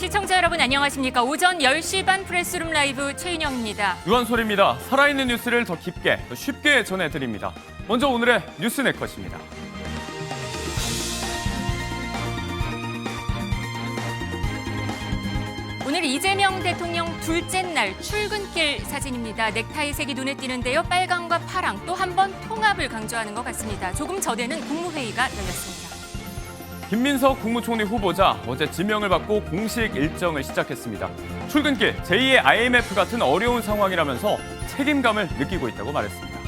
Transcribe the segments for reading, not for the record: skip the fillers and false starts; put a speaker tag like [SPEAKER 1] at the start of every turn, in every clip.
[SPEAKER 1] 시청자 여러분 안녕하십니까? 오전 10시 반 프레스룸 라이브 최인영입니다.
[SPEAKER 2] 유한솔입니다. 살아있는 뉴스를 더 깊게, 더 쉽게 전해드립니다. 먼저 오늘의 뉴스 네컷입니다.
[SPEAKER 1] 오늘 이재명 대통령 둘째 날 출근길 사진입니다. 넥타이 색이 눈에 띄는데요. 빨강과 파랑 또 한 번 통합을 강조하는 것 같습니다. 조금 전에는 국무회의가 열렸습니다.
[SPEAKER 2] 김민석 국무총리 후보자 어제 지명을 받고 공식 일정을 시작했습니다. 출근길 제2의 IMF 같은 어려운 상황이라면서 책임감을 느끼고 있다고 말했습니다.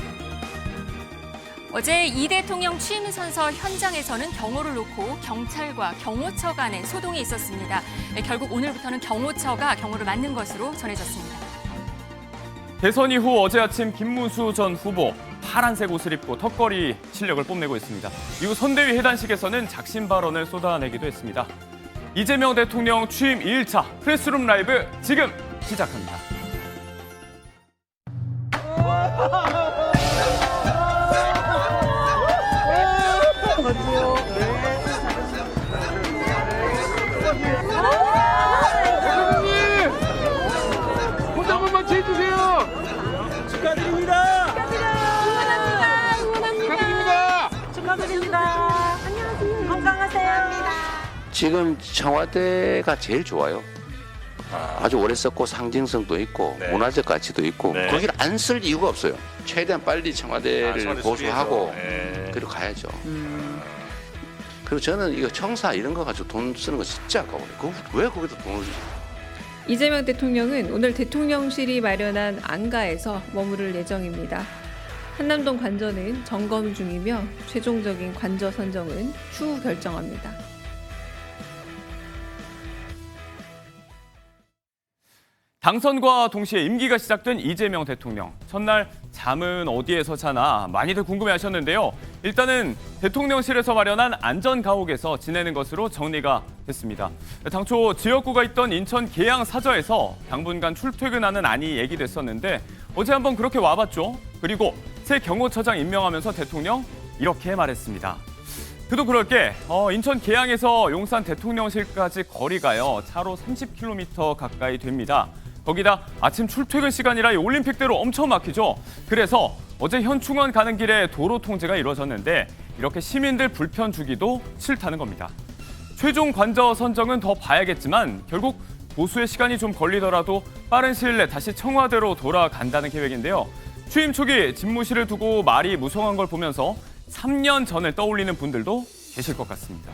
[SPEAKER 1] 어제 이 대통령 취임 선서 현장에서는 경호를 놓고 경찰과 경호처 간의 소동이 있었습니다. 결국 오늘부터는 경호처가 경호를 맡는 것으로 전해졌습니다.
[SPEAKER 2] 대선 이후 어제 아침 김문수 전 후보 파란색 옷을 입고 턱걸이 실력을 뽐내고 있습니다. 이후 선대위 해단식에서는 작심 발언을 쏟아내기도 했습니다. 이재명 대통령 취임 2일차 프레스룸 라이브 지금 시작합니다.
[SPEAKER 3] 대통령님! 포즈 한 번만 취해주세요! 축하드립니다!
[SPEAKER 4] 축하드립니다. 안녕하세요. 건강하세요.
[SPEAKER 5] 지금 청와대가 제일 좋아요. 아주 오래 썼고 상징성도 있고 문화적 가치도 있고 거기를 안 쓸 이유가 없어요. 최대한 빨리 청와대를 고수하고 그리고 가야죠. 그리고 저는 이거 청사 이런 거 가지고 돈 쓰는 거 진짜 아까워요. 왜 거기다 돈을 주죠?
[SPEAKER 6] 이재명 대통령은 오늘 대통령실이 마련한 안가에서 머무를 예정입니다. 한남동 관저는 점검 중이며 최종적인 관저 선정은 추후 결정합니다.
[SPEAKER 2] 당선과 동시에 임기가 시작된 이재명 대통령. 첫날 잠은 어디에서 자나 많이들 궁금해하셨는데요. 일단은 대통령실에서 마련한 안전가옥에서 지내는 것으로 정리가 됐습니다. 당초 지역구가 있던 인천 계양 사저에서 당분간 출퇴근하는 안이 얘기됐었는데 어제 한번 그렇게 와봤죠. 그리고 새 경호처장 임명하면서 대통령 이렇게 말했습니다. 그도 그럴 게 인천 계양에서 용산 대통령실까지 거리가요. 차로 30km 가까이 됩니다. 거기다 아침 출퇴근 시간이라 올림픽대로 엄청 막히죠. 그래서 어제 현충원 가는 길에 도로 통제가 이루어졌는데 이렇게 시민들 불편 주기도 싫다는 겁니다. 최종 관저 선정은 더 봐야겠지만 결국 보수의 시간이 좀 걸리더라도 빠른 시일 내 다시 청와대로 돌아간다는 계획인데요. 취임 초기 집무실을 두고 말이 무성한 걸 보면서 3년 전을 떠올리는 분들도 계실 것 같습니다.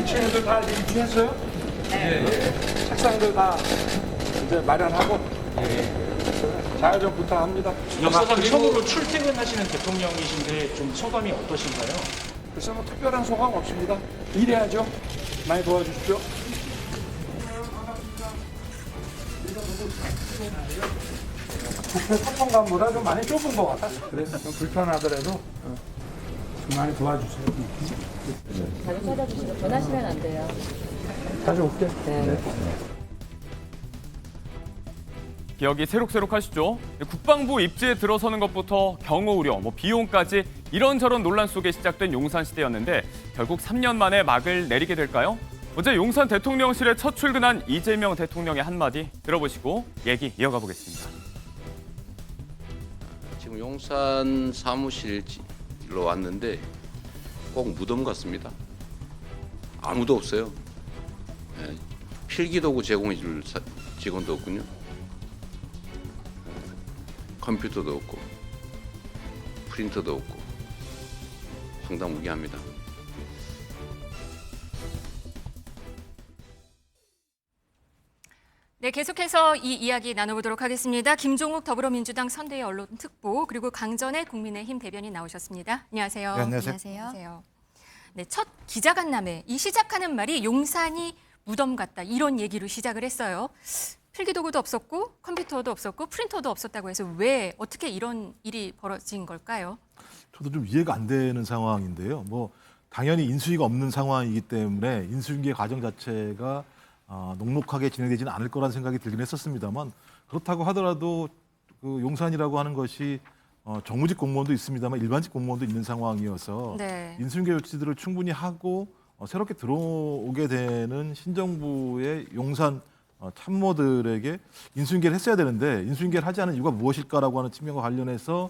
[SPEAKER 3] 친구들 다 입주했어요? 네. 책상들 다 이제 마련하고 잘 좀 부탁합니다.
[SPEAKER 7] 역사상 처음으로 출퇴근하시는 대통령이신데 좀 소감이 어떠신가요?
[SPEAKER 3] 글쎄 뭐 특별한 소감 없습니다. 일해야죠. 많이 도와주십시오. 국회 소통관보다 좀 많이 좁은 것 같아. 그래서 좀 불편하더라도 좀 많이 도와주세요.
[SPEAKER 4] 자주 찾아주시고 전화하시면 안 돼요.
[SPEAKER 3] 자주 올게. 네.
[SPEAKER 2] 기억이 새록새록하시죠? 국방부 입지에 들어서는 것부터 경호 우려, 비용까지 이런저런 논란 속에 시작된 용산 시대였는데 결국 3년 만에 막을 내리게 될까요? 어제 용산 대통령실에 첫 출근한 이재명 대통령의 한마디 들어보시고 얘기 이어가 보겠습니다.
[SPEAKER 5] 지금 용산 사무실로 왔는데 꼭 무덤 같습니다. 아무도 없어요. 필기도구 제공해 줄 직원도 없군요. 컴퓨터도 없고 프린터도 없고 황당무계합니다.
[SPEAKER 1] 네, 계속해서 이 이야기 나눠보도록 하겠습니다. 김종욱 더불어민주당 선대위 언론특보 그리고 강전의 국민의힘 대변인 나오셨습니다. 안녕하세요.
[SPEAKER 8] 네, 안녕하세요.
[SPEAKER 1] 안녕하세요. 네, 첫 기자간담회 이 시작하는 말이 용산이 무덤 같다 이런 얘기로 시작을 했어요. 필기도구도 없었고 컴퓨터도 없었고 프린터도 없었다고 해서 왜 어떻게 이런 일이 벌어진 걸까요?
[SPEAKER 8] 저도 좀 이해가 안 되는 상황인데요. 당연히 인수위가 없는 상황이기 때문에 인수인계 과정 자체가 녹록하게 진행되지는 않을 거라는 생각이 들긴 했었습니다만 그렇다고 하더라도 그 용산이라고 하는 것이 정무직 공무원도 있습니다만 일반직 공무원도 있는 상황이어서
[SPEAKER 1] 네.
[SPEAKER 8] 인수인계 조치들을 충분히 하고 새롭게 들어오게 되는 신정부의 용산 참모들에게 인수인계를 했어야 되는데 인수인계를 하지 않은 이유가 무엇일까라고 하는 측면과 관련해서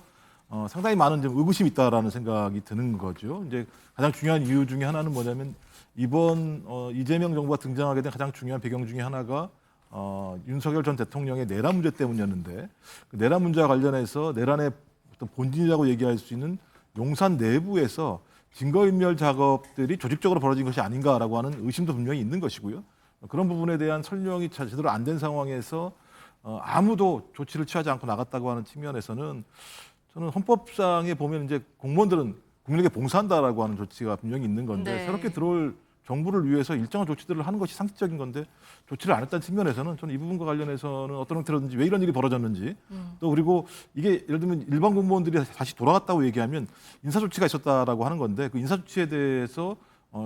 [SPEAKER 8] 상당히 많은 좀 의구심이 있다라는 생각이 드는 거죠. 이제 가장 중요한 이유 중에 하나는 뭐냐면 이번 이재명 정부가 등장하게 된 가장 중요한 배경 중에 하나가 윤석열 전 대통령의 내란 문제 때문이었는데 그 내란 문제와 관련해서 내란의 어떤 본질이라고 얘기할 수 있는 용산 내부에서 증거인멸 작업들이 조직적으로 벌어진 것이 아닌가라고 하는 의심도 분명히 있는 것이고요. 그런 부분에 대한 설명이 제대로 안 된 상황에서 아무도 조치를 취하지 않고 나갔다고 하는 측면에서는 저는 헌법상에 보면 이제 공무원들은 국민에게 봉사한다라고 하는 조치가 분명히 있는 건데
[SPEAKER 1] 네.
[SPEAKER 8] 새롭게 들어올 정부를 위해서 일정한 조치들을 하는 것이 상식적인 건데 조치를 안 했다는 측면에서는 저는 이 부분과 관련해서는 어떤 형태로든지 왜 이런 일이 벌어졌는지 또 그리고 이게 예를 들면 일반 공무원들이 다시 돌아갔다고 얘기하면 인사조치가 있었다라고 하는 건데 그 인사조치에 대해서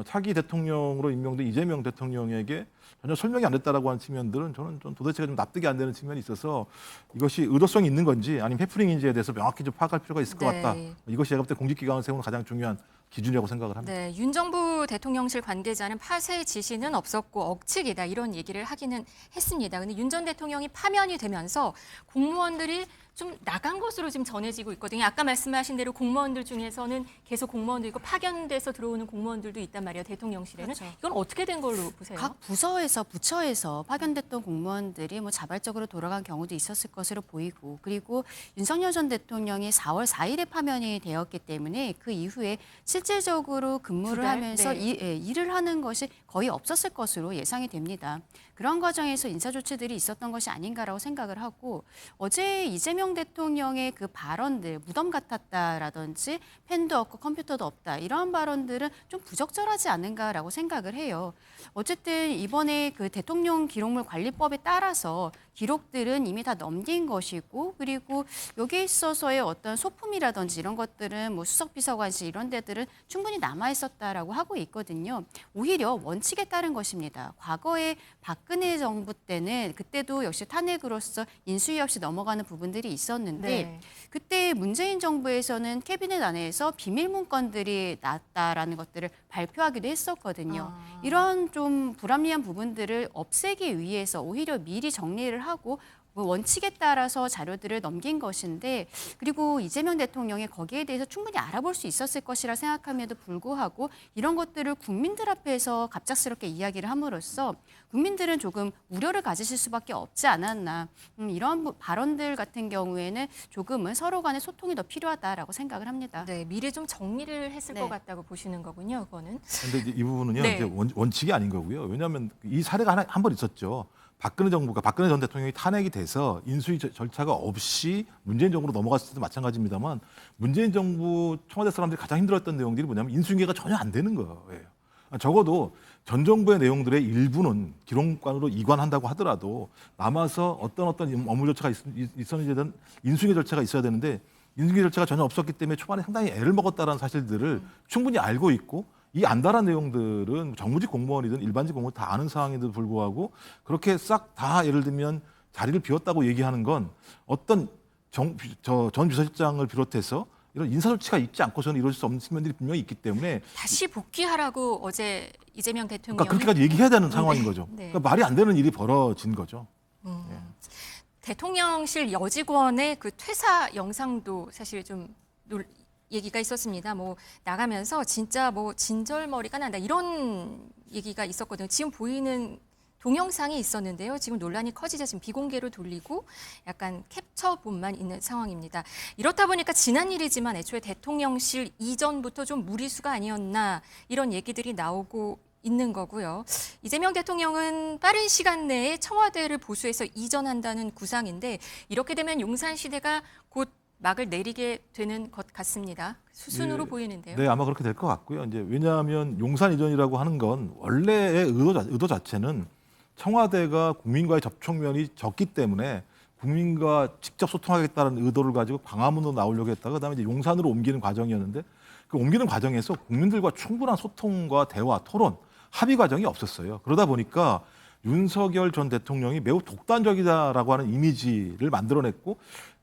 [SPEAKER 8] 차기 대통령으로 임명된 이재명 대통령에게 전혀 설명이 안 됐다라고 하는 측면들은 저는 좀 도대체가 좀 납득이 안 되는 측면이 있어서 이것이 의도성이 있는 건지 아니면 해프닝인지에 대해서 명확히 좀 파악할 필요가 있을 것
[SPEAKER 1] 네.
[SPEAKER 8] 같다. 이것이 제가 볼 때 공직기강을 세우는 가장 중요한 기준이라고 생각을 합니다.
[SPEAKER 1] 네, 윤 정부 대통령실 관계자는 파쇄 지시는 없었고 억측이다 이런 얘기를 하기는 했습니다. 근데 윤 전 대통령이 파면이 되면서 공무원들이 좀 나간 것으로 지금 전해지고 있거든요. 아까 말씀하신 대로 공무원들 중에서는 계속 공무원도 있고 파견돼서 들어오는 공무원들도 있단 말이에요. 대통령실에는.
[SPEAKER 4] 그렇죠.
[SPEAKER 1] 이건 어떻게 된 걸로 보세요?
[SPEAKER 4] 각 부서에서 부처에서 파견됐던 공무원들이 뭐 자발적으로 돌아간 경우도 있었을 것으로 보이고 그리고 윤석열 전 대통령이 4월 4일에 파면이 되었기 때문에 그 이후에 실질적으로 근무를
[SPEAKER 1] 두 달?
[SPEAKER 4] 하면서
[SPEAKER 1] 네.
[SPEAKER 4] 일을 하는 것이 거의 없었을 것으로 예상이 됩니다. 그런 과정에서 인사조치들이 있었던 것이 아닌가라고 생각을 하고 어제 이재명 대통령의 그 발언들 무덤 같았다라든지 펜도 없고 컴퓨터도 없다 이런 발언들은 좀 부적절하지 않은가라고 생각을 해요. 어쨌든 이번에 그 대통령 기록물 관리법에 따라서 기록들은 이미 다 넘긴 것이고 그리고 여기에 있어서의 어떤 소품이라든지 이런 것들은 뭐 수석비서관실 이런 데들은 충분히 남아 있었다라고 하고 있거든요. 오히려 원칙에 따른 것입니다. 과거에 박근혜 정부 때는 그때도 역시 탄핵으로서 인수위 없이 넘어가는 부분들이 있었는데
[SPEAKER 1] 네.
[SPEAKER 4] 그때 문재인 정부에서는 캐비넷 안에서 비밀 문건들이 나왔다라는 것들을 발표하기도 했었거든요. 이런 좀 불합리한 부분들을 없애기 위해서 오히려 미리 정리를 하고 원칙에 따라서 자료들을 넘긴 것인데 그리고 이재명 대통령이 거기에 대해서 충분히 알아볼 수 있었을 것이라 생각함에도 불구하고 이런 것들을 국민들 앞에서 갑작스럽게 이야기를 함으로써 국민들은 조금 우려를 가지실 수밖에 없지 않았나 이런 발언들 같은 경우에는 조금은 서로 간의 소통이 더 필요하다라고 생각을 합니다.
[SPEAKER 1] 네, 미리 좀 정리를 했을
[SPEAKER 4] 네.
[SPEAKER 1] 것 같다고 보시는 거군요. 그거는.
[SPEAKER 8] 근데 이 부분은요
[SPEAKER 1] 네.
[SPEAKER 8] 이제 원칙이 아닌 거고요. 왜냐하면 이 사례가 한 번 있었죠. 박근혜 전 대통령이 탄핵이 돼서 인수위 절차가 없이 문재인 정부로 넘어갔을 때도 마찬가지입니다만 문재인 정부 청와대 사람들이 가장 힘들었던 내용들이 뭐냐면 인수인계가 전혀 안 되는 거예요. 적어도 전 정부의 내용들의 일부는 기록관으로 이관한다고 하더라도 남아서 어떤 업무 절차가 있었는지에 인수인계 절차가 있어야 되는데 인수인계 절차가 전혀 없었기 때문에 초반에 상당히 애를 먹었다는 사실들을 충분히 알고 있고 이 안달한 내용들은 정무직 공무원이든 일반직 공무원 다 아는 사항에도 불구하고 그렇게 싹 다 예를 들면 자리를 비웠다고 얘기하는 건 어떤 전 비서실장을 비롯해서 이런 인사조치가 있지 않고서는 이루어질 수 없는 측면들이 분명히 있기 때문에
[SPEAKER 1] 다시 복귀하라고 어제 이재명 대통령이
[SPEAKER 8] 그러니까 그렇게까지 얘기해야 되는 상황인 거죠.
[SPEAKER 1] 네.
[SPEAKER 8] 그러니까 말이 안 되는 일이 벌어진 거죠.
[SPEAKER 1] 대통령실 여직원의 그 퇴사 영상도 사실 좀 얘기가 있었습니다. 뭐 나가면서 진짜 뭐 진절머리가 난다 이런 얘기가 있었거든요. 지금 보이는 동영상이 있었는데요. 지금 논란이 커지자 지금 비공개로 돌리고 약간 캡처본만 있는 상황입니다. 이렇다 보니까 지난 일이지만 애초에 대통령실 이전부터 좀 무리수가 아니었나 이런 얘기들이 나오고 있는 거고요. 이재명 대통령은 빠른 시간 내에 청와대를 보수해서 이전한다는 구상인데 이렇게 되면 용산시대가 곧 막을 내리게 되는 것 같습니다. 수순으로
[SPEAKER 8] 네,
[SPEAKER 1] 보이는데요.
[SPEAKER 8] 네, 아마 그렇게 될 것 같고요. 이제 왜냐하면 용산 이전이라고 하는 건 원래의 의도 자체는 청와대가 국민과의 접촉면이 적기 때문에 국민과 직접 소통하겠다는 의도를 가지고 광화문으로 나오려고 했다가 그다음에 이제 용산으로 옮기는 과정이었는데 그 옮기는 과정에서 국민들과 충분한 소통과 대화, 토론, 합의 과정이 없었어요. 그러다 보니까 윤석열 전 대통령이 매우 독단적이다라고 하는 이미지를 만들어냈고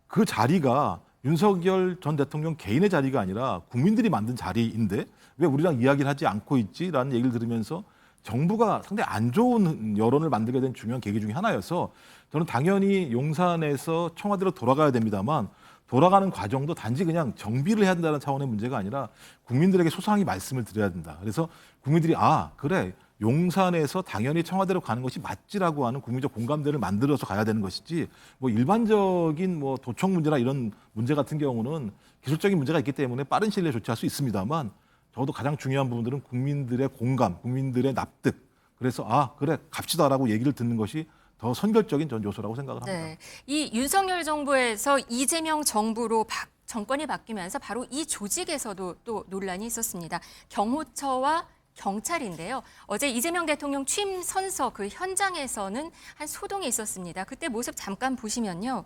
[SPEAKER 8] 그 자리가 윤석열 전 대통령 개인의 자리가 아니라 국민들이 만든 자리인데 왜 우리랑 이야기를 하지 않고 있지라는 얘기를 들으면서 정부가 상당히 안 좋은 여론을 만들게 된 중요한 계기 중에 하나여서 저는 당연히 용산에서 청와대로 돌아가야 됩니다만 돌아가는 과정도 단지 그냥 정비를 해야 된다는 차원의 문제가 아니라 국민들에게 소상히 말씀을 드려야 된다. 그래서 국민들이 그래 용산에서 당연히 청와대로 가는 것이 맞지라고 하는 국민적 공감대를 만들어서 가야 되는 것이지 뭐 일반적인 뭐 도청 문제나 이런 문제 같은 경우는 기술적인 문제가 있기 때문에 빠른 시일 내에 조치할 수 있습니다만 적어도 가장 중요한 부분들은 국민들의 공감, 국민들의 납득. 그래서 그래 갑시다라고 얘기를 듣는 것이 더 선결적인 전 요소라고 생각을 합니다.
[SPEAKER 1] 네. 이 윤석열 정부에서 이재명 정부로 정권이 바뀌면서 바로 이 조직에서도 또 논란이 있었습니다. 경호처와 경찰인데요. 어제 이재명 대통령 취임 선서 그 현장에서는 한 소동이 있었습니다. 그때 모습 잠깐 보시면요.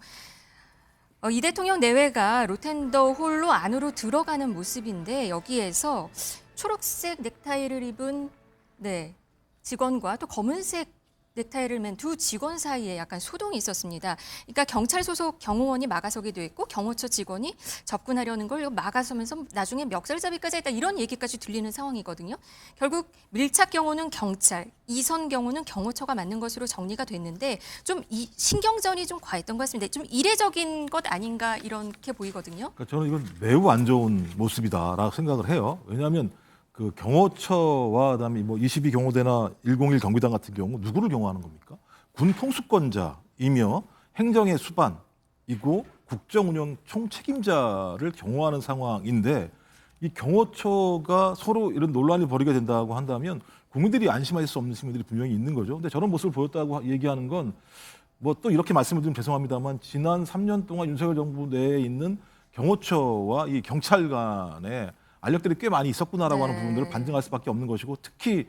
[SPEAKER 1] 이 대통령 내외가 로텐더 홀로 안으로 들어가는 모습인데 여기에서 초록색 넥타이를 입은 직원과 또 검은색 넥타이를 맨 두 직원 사이에 약간 소동이 있었습니다. 그러니까 경찰 소속 경호원이 막아서기도 했고 경호처 직원이 접근하려는 걸 막아서면서 나중에 멱살잡이까지 했다 이런 얘기까지 들리는 상황이거든요. 결국 밀착 경호는 경찰, 이선 경호는 경호처가 맞는 것으로 정리가 됐는데 좀 이 신경전이 좀 과했던 것 같습니다. 좀 이례적인 것 아닌가 이렇게 보이거든요.
[SPEAKER 8] 그러니까 저는 이건 매우 안 좋은 모습이다라고 생각을 해요. 왜냐하면 그 경호처와 그다음에 뭐 22 경호대나 101 경비단 같은 경우 누구를 경호하는 겁니까? 군 통수권자이며 행정의 수반이고 국정운영 총책임자를 경호하는 상황인데 이 경호처가 서로 이런 논란이 벌이게 된다고 한다면 국민들이 안심할 수 없는 측면들이 분명히 있는 거죠. 근데 저런 모습을 보였다고 얘기하는 건 뭐 또 이렇게 말씀을 드리면 죄송합니다만 지난 3년 동안 윤석열 정부 내에 있는 경호처와 이 경찰 간의 알력들이 꽤 많이 있었구나라고 하는 부분들을 반증할 수밖에 없는 것이고 특히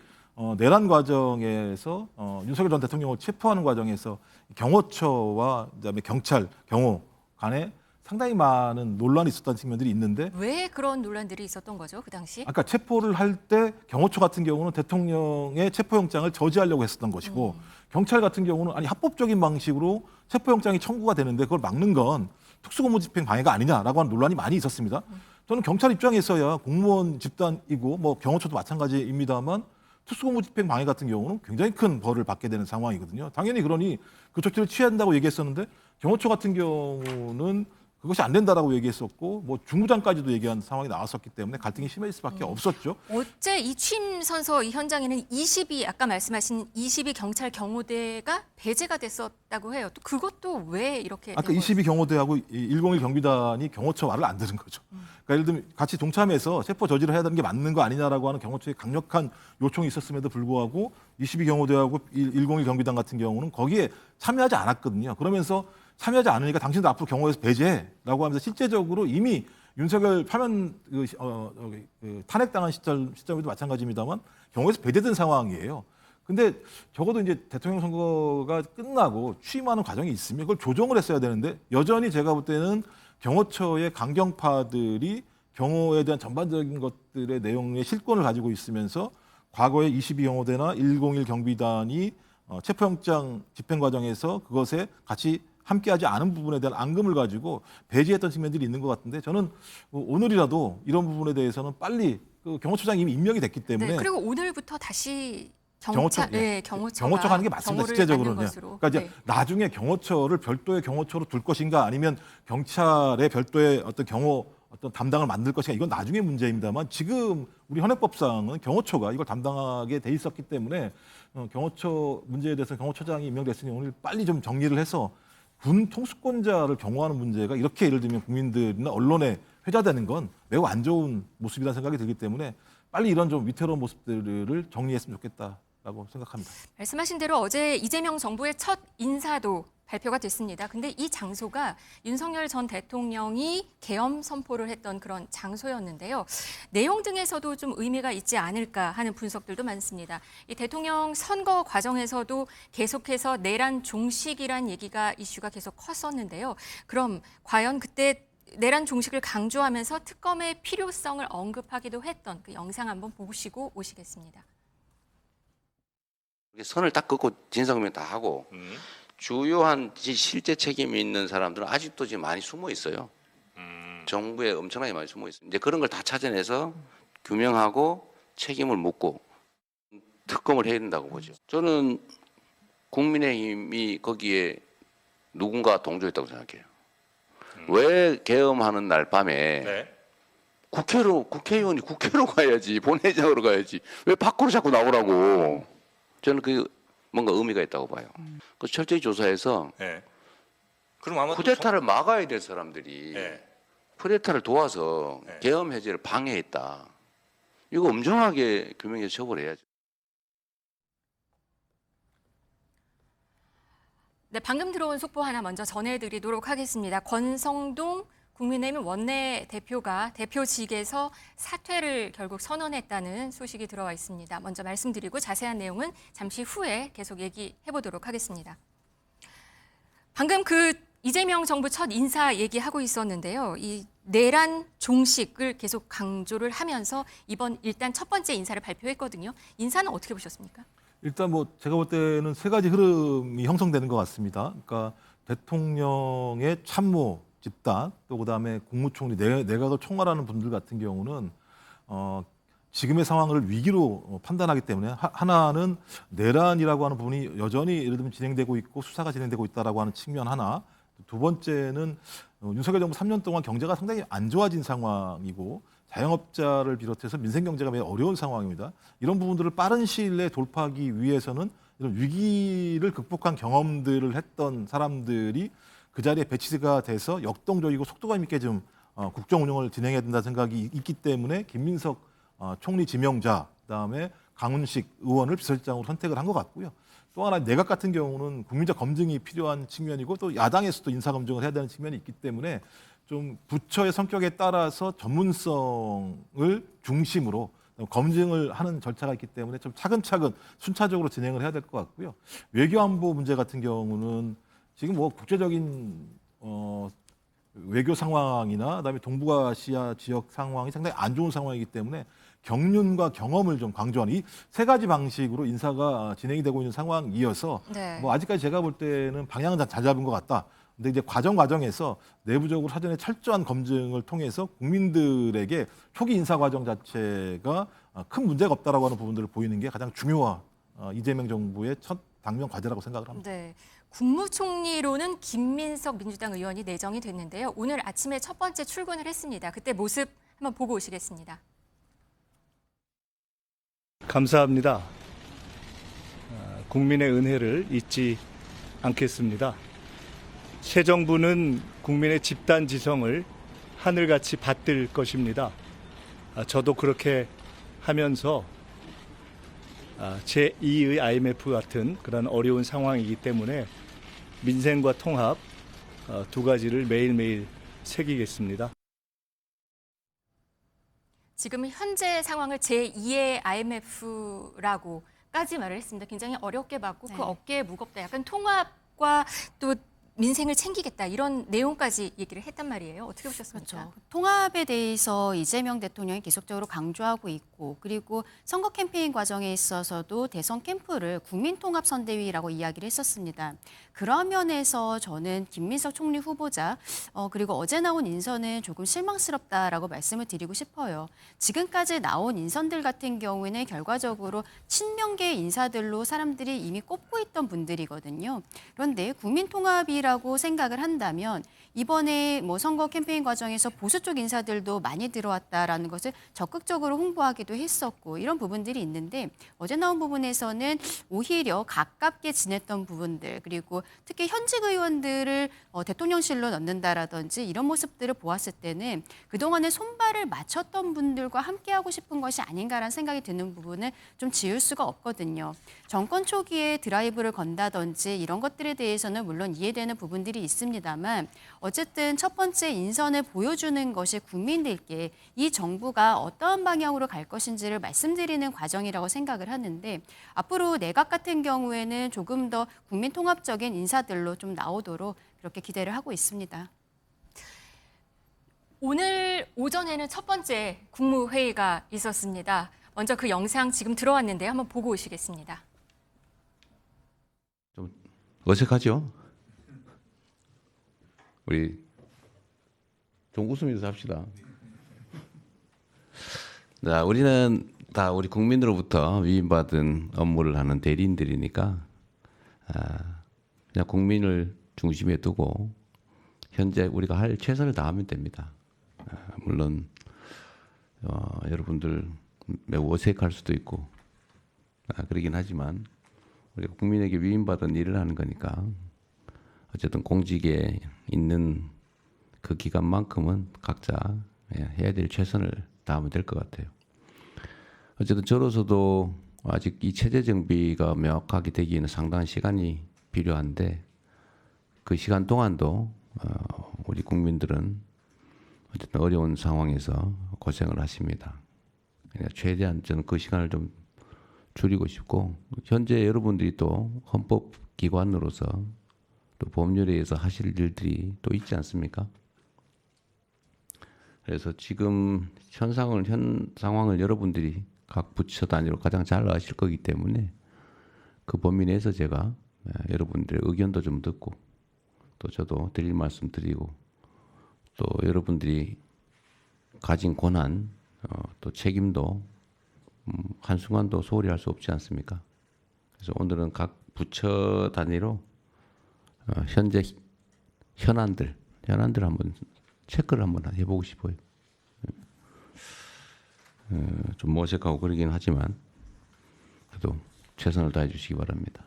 [SPEAKER 8] 내란 과정에서 윤석열 전 대통령을 체포하는 과정에서 경호처와 그다음에 경찰, 경호 간에 상당히 많은 논란이 있었다는 측면들이 있는데
[SPEAKER 1] 왜 그런 논란들이 있었던 거죠, 그 당시?
[SPEAKER 8] 아까 체포를 할 때 경호처 같은 경우는 대통령의 체포영장을 저지하려고 했었던 것이고 경찰 같은 경우는 아니 합법적인 방식으로 체포영장이 청구가 되는데 그걸 막는 건 특수공무집행 방해가 아니냐라고 하는 논란이 많이 있었습니다. 저는 경찰 입장에서야 공무원 집단이고 뭐 경호처도 마찬가지입니다만 특수공무집행 방해 같은 경우는 굉장히 큰 벌을 받게 되는 상황이거든요. 당연히 그러니 그 조치를 취해야 한다고 얘기했었는데 경호처 같은 경우는 그것이 안 된다라고 얘기했었고 뭐 중부장까지도 얘기한 상황이 나왔었기 때문에 갈등이 심해질 수밖에 없었죠.
[SPEAKER 1] 어제 이 취임 선서 이 현장에는 22 아까 말씀하신 22 경찰 경호대가 배제가 됐었다고 해요. 또 그것도 왜 이렇게
[SPEAKER 8] 아까
[SPEAKER 1] 된
[SPEAKER 8] 22 경호대하고 101 경비단이 경호처 말을 안 들은 거죠. 그러니까 예를 들면 같이 동참해서 체포 저지를 해야 되는 게 맞는 거 아니냐라고 하는 경호처의 강력한 요청이 있었음에도 불구하고 22 경호대하고 101 경비단 같은 경우는 거기에 참여하지 않았거든요. 그러면서 참여하지 않으니까 당신도 앞으로 경호에서 배제라고 하면서 실제적으로 이미 윤석열 파면 탄핵당한 시점에도 마찬가지입니다만 경호에서 배제된 상황이에요. 근데 적어도 이제 대통령 선거가 끝나고 취임하는 과정이 있으면 그걸 조정을 했어야 되는데 여전히 제가 볼 때는 경호처의 강경파들이 경호에 대한 전반적인 것들의 내용의 실권을 가지고 있으면서 과거에 22 경호대나 101 경비단이 체포영장 집행 과정에서 그것에 같이 함께하지 않은 부분에 대한 앙금을 가지고 배제했던 측면들이 있는 것 같은데 저는 오늘이라도 이런 부분에 대해서는 빨리 그 경호처장이 이미 임명이 됐기 때문에
[SPEAKER 1] 그리고 오늘부터 다시
[SPEAKER 8] 경호처
[SPEAKER 1] 경호처가
[SPEAKER 8] 하는 게 맞습니다. 실제적으로는. 그러니까 이제
[SPEAKER 1] 네.
[SPEAKER 8] 나중에 경호처를 별도의 경호처로 둘 것인가 아니면 경찰의 별도의 어떤 경호 어떤 담당을 만들 것인가 이건 나중에 문제입니다만 지금 우리 현행법상은 경호처가 이걸 담당하게 돼 있었기 때문에 경호처 문제에 대해서 경호처장이 임명됐으니 오늘 빨리 좀 정리를 해서 군 통수권자를 경호하는 문제가 이렇게 예를 들면 국민들이나 언론에 회자되는 건 매우 안 좋은 모습이라는 생각이 들기 때문에 빨리 이런 좀 위태로운 모습들을 정리했으면 좋겠다라고 생각합니다.
[SPEAKER 1] 말씀하신 대로 어제 이재명 정부의 첫 인사도 발표가 됐습니다. 근데 이 장소가 윤석열 전 대통령이 계엄 선포를 했던 그런 장소였는데요. 내용 등에서도 좀 의미가 있지 않을까 하는 분석들도 많습니다. 이 대통령 선거 과정에서도 계속해서 내란 종식이란 얘기가 이슈가 계속 컸었는데요. 그럼 과연 그때 내란 종식을 강조하면서 특검의 필요성을 언급하기도 했던 그 영상 한번 보시고 오시겠습니다.
[SPEAKER 5] 선을 딱 긋고 진상규명 다 하고 주요한 실제 책임이 있는 사람들은 아직도 지금 많이 숨어 있어요. 정부에 엄청나게 많이 숨어 있어요. 이제 그런 걸 다 찾아내서 규명하고 책임을 묻고 특검을 해야 된다고 보죠. 저는 국민의힘이 거기에 누군가 동조했다고 생각해요. 왜 계엄하는 날 밤에
[SPEAKER 9] 네.
[SPEAKER 5] 국회의원이 국회로 가야지, 본회의장으로 가야지. 왜 밖으로 자꾸 나오라고. 저는 그게 뭔가 의미가 있다고 봐요. 그래서 철저히 조사해서
[SPEAKER 9] 네. 그럼 아마
[SPEAKER 5] 쿠데타를 막아야 될 사람들이
[SPEAKER 9] 네.
[SPEAKER 5] 쿠데타를 도와서
[SPEAKER 9] 네.
[SPEAKER 5] 계엄 해제를 방해했다. 이거 엄정하게 규명해서 처벌해야죠.
[SPEAKER 1] 네, 방금 들어온 속보 하나 먼저 전해드리도록 하겠습니다. 권성동 국민의힘 원내대표가 대표직에서 사퇴를 결국 선언했다는 소식이 들어와 있습니다. 먼저 말씀드리고 자세한 내용은 잠시 후에 계속 얘기해 보도록 하겠습니다. 방금 이재명 정부 첫 인사 얘기하고 있었는데요. 이 내란 종식을 계속 강조를 하면서 이번 일단 첫 번째 인사를 발표했거든요. 인사는 어떻게 보셨습니까?
[SPEAKER 8] 일단 뭐 제가 볼 때는 세 가지 흐름이 형성되는 것 같습니다. 그러니까 대통령의 참모 집단, 또 그다음에 국무총리, 내각을 총괄하는 분들 같은 경우는 지금의 상황을 위기로 판단하기 때문에 하나는 내란이라고 하는 부분이 여전히 예를 들면 진행되고 있고 수사가 진행되고 있다라고 하는 측면 하나, 두 번째는 윤석열 정부 3년 동안 경제가 상당히 안 좋아진 상황이고 자영업자를 비롯해서 민생 경제가 매우 어려운 상황입니다. 이런 부분들을 빠른 시일 내에 돌파하기 위해서는 이런 위기를 극복한 경험들을 했던 사람들이 그 자리에 배치가 돼서 역동적이고 속도감 있게 좀 국정 운영을 진행해야 된다는 생각이 있기 때문에 김민석 총리 지명자, 그다음에 강훈식 의원을 비서실장으로 선택을 한 것 같고요. 또 하나 내각 같은 경우는 국민적 검증이 필요한 측면이고 또 야당에서도 인사 검증을 해야 되는 측면이 있기 때문에 좀 부처의 성격에 따라서 전문성을 중심으로 검증을 하는 절차가 있기 때문에 좀 차근차근 순차적으로 진행을 해야 될 것 같고요. 외교안보 문제 같은 경우는 지금 뭐 국제적인 외교 상황이나 그다음에 동북아시아 지역 상황이 상당히 안 좋은 상황이기 때문에 경륜과 경험을 좀 강조하는 이 세 가지 방식으로 인사가 진행이 되고 있는 상황이어서
[SPEAKER 1] 네.
[SPEAKER 8] 뭐 아직까지 제가 볼 때는 방향은 잘 잡은 것 같다. 근데 이제 과정에서 내부적으로 사전에 철저한 검증을 통해서 국민들에게 초기 인사 과정 자체가 큰 문제가 없다라고 하는 부분들을 보이는 게 가장 중요한 이재명 정부의 첫 당면 과제라고 생각을 합니다.
[SPEAKER 1] 네. 국무총리로는 김민석 민주당 의원이 내정이 됐는데요. 오늘 아침에 첫 번째 출근을 했습니다. 그때 모습 한번 보고 오시겠습니다.
[SPEAKER 10] 감사합니다. 국민의 은혜를 잊지 않겠습니다. 새 정부는 국민의 집단 지성을 하늘같이 받들 것입니다. 저도 그렇게 하면서 제2의 IMF 같은 그런 어려운 상황이기 때문에 민생과 통합 두 가지를 매일매일 새기겠습니다.
[SPEAKER 1] 지금 현재 상황을 제2의 IMF라고까지 말을 했습니다. 굉장히 어렵게 봤고 그 어깨에 무겁다. 약간 통합과 또 민생을 챙기겠다 이런 내용까지 얘기를 했단 말이에요. 어떻게 보셨습니까?
[SPEAKER 4] 그렇죠. 통합에 대해서 이재명 대통령이 계속적으로 강조하고 있고 그리고 선거 캠페인 과정에 있어서도 대선 캠프를 국민통합선대위라고 이야기를 했었습니다. 그런 면에서 저는 김민석 총리 후보자 그리고 어제 나온 인선은 조금 실망스럽다라고 말씀을 드리고 싶어요. 지금까지 나온 인선들 같은 경우에는 결과적으로 친명계 인사들로 사람들이 이미 꼽고 있던 분들이거든요. 그런데 국민통합이라고 생각을 한다면 이번에 뭐 선거 캠페인 과정에서 보수 쪽 인사들도 많이 들어왔다라는 것을 적극적으로 홍보하기도 했었고 이런 부분들이 있는데 어제 나온 부분에서는 오히려 가깝게 지냈던 부분들 그리고 특히 현직 의원들을 대통령실로 넣는다라든지 이런 모습들을 보았을 때는 그동안에 손발을 맞췄던 분들과 함께하고 싶은 것이 아닌가라는 생각이 드는 부분은 좀 지울 수가 없거든요. 정권 초기에 드라이브를 건다든지 이런 것들에 대해서는 물론 이해되는 부분들이 있습니다만 어쨌든 첫 번째 인선을 보여주는 것이 국민들께 이 정부가 어떠한 방향으로 갈 것인지를 말씀드리는 과정이라고 생각을 하는데 앞으로 내각 같은 경우에는 조금 더 국민통합적인 인사들로 좀 나오도록 그렇게 기대를 하고 있습니다.
[SPEAKER 1] 오늘 오전에는 첫 번째 국무회의가 있었습니다. 먼저 그 영상 지금 들어왔는데 한번 보고 오시겠습니다.
[SPEAKER 5] 좀 어색하죠? 우리 좀 웃으면서 합시다. 자, 우리는 다 우리 국민으로부터 위임받은 업무를 하는 대리인들이니까 그냥 국민을 중심에 두고 현재 우리가 할 최선을 다하면 됩니다. 물론 여러분들 매우 어색할 수도 있고 그러긴 하지만 우리가 국민에게 위임받은 일을 하는 거니까 어쨌든 공직에 있는 그 기간만큼은 각자 해야 될 최선을 다하면 될 것 같아요. 어쨌든 저로서도 아직 이 체제 정비가 명확하게 되기에는 상당한 시간이 필요한데 그 시간 동안도 우리 국민들은 어쨌든 어려운 상황에서 고생을 하십니다. 그러니까 최대한 저는 그 시간을 좀 줄이고 싶고 현재 여러분들이 또 헌법기관으로서 또 법률에 의해서 하실 일들이 또 있지 않습니까? 그래서 지금 현 상황을 여러분들이 각 부처 단위로 가장 잘 아실 거기 때문에 그 범위 내에서 제가 여러분들의 의견도 좀 듣고 또 저도 드릴 말씀 드리고 또 여러분들이 가진 권한 또 책임도 한순간도 소홀히 할 수 없지 않습니까? 그래서 오늘은 각 부처 단위로 현재 현안들 한번 체크를 한번 해보고 싶어요. 좀 어색하고 그러긴 하지만 그래도 최선을 다해 주시기 바랍니다.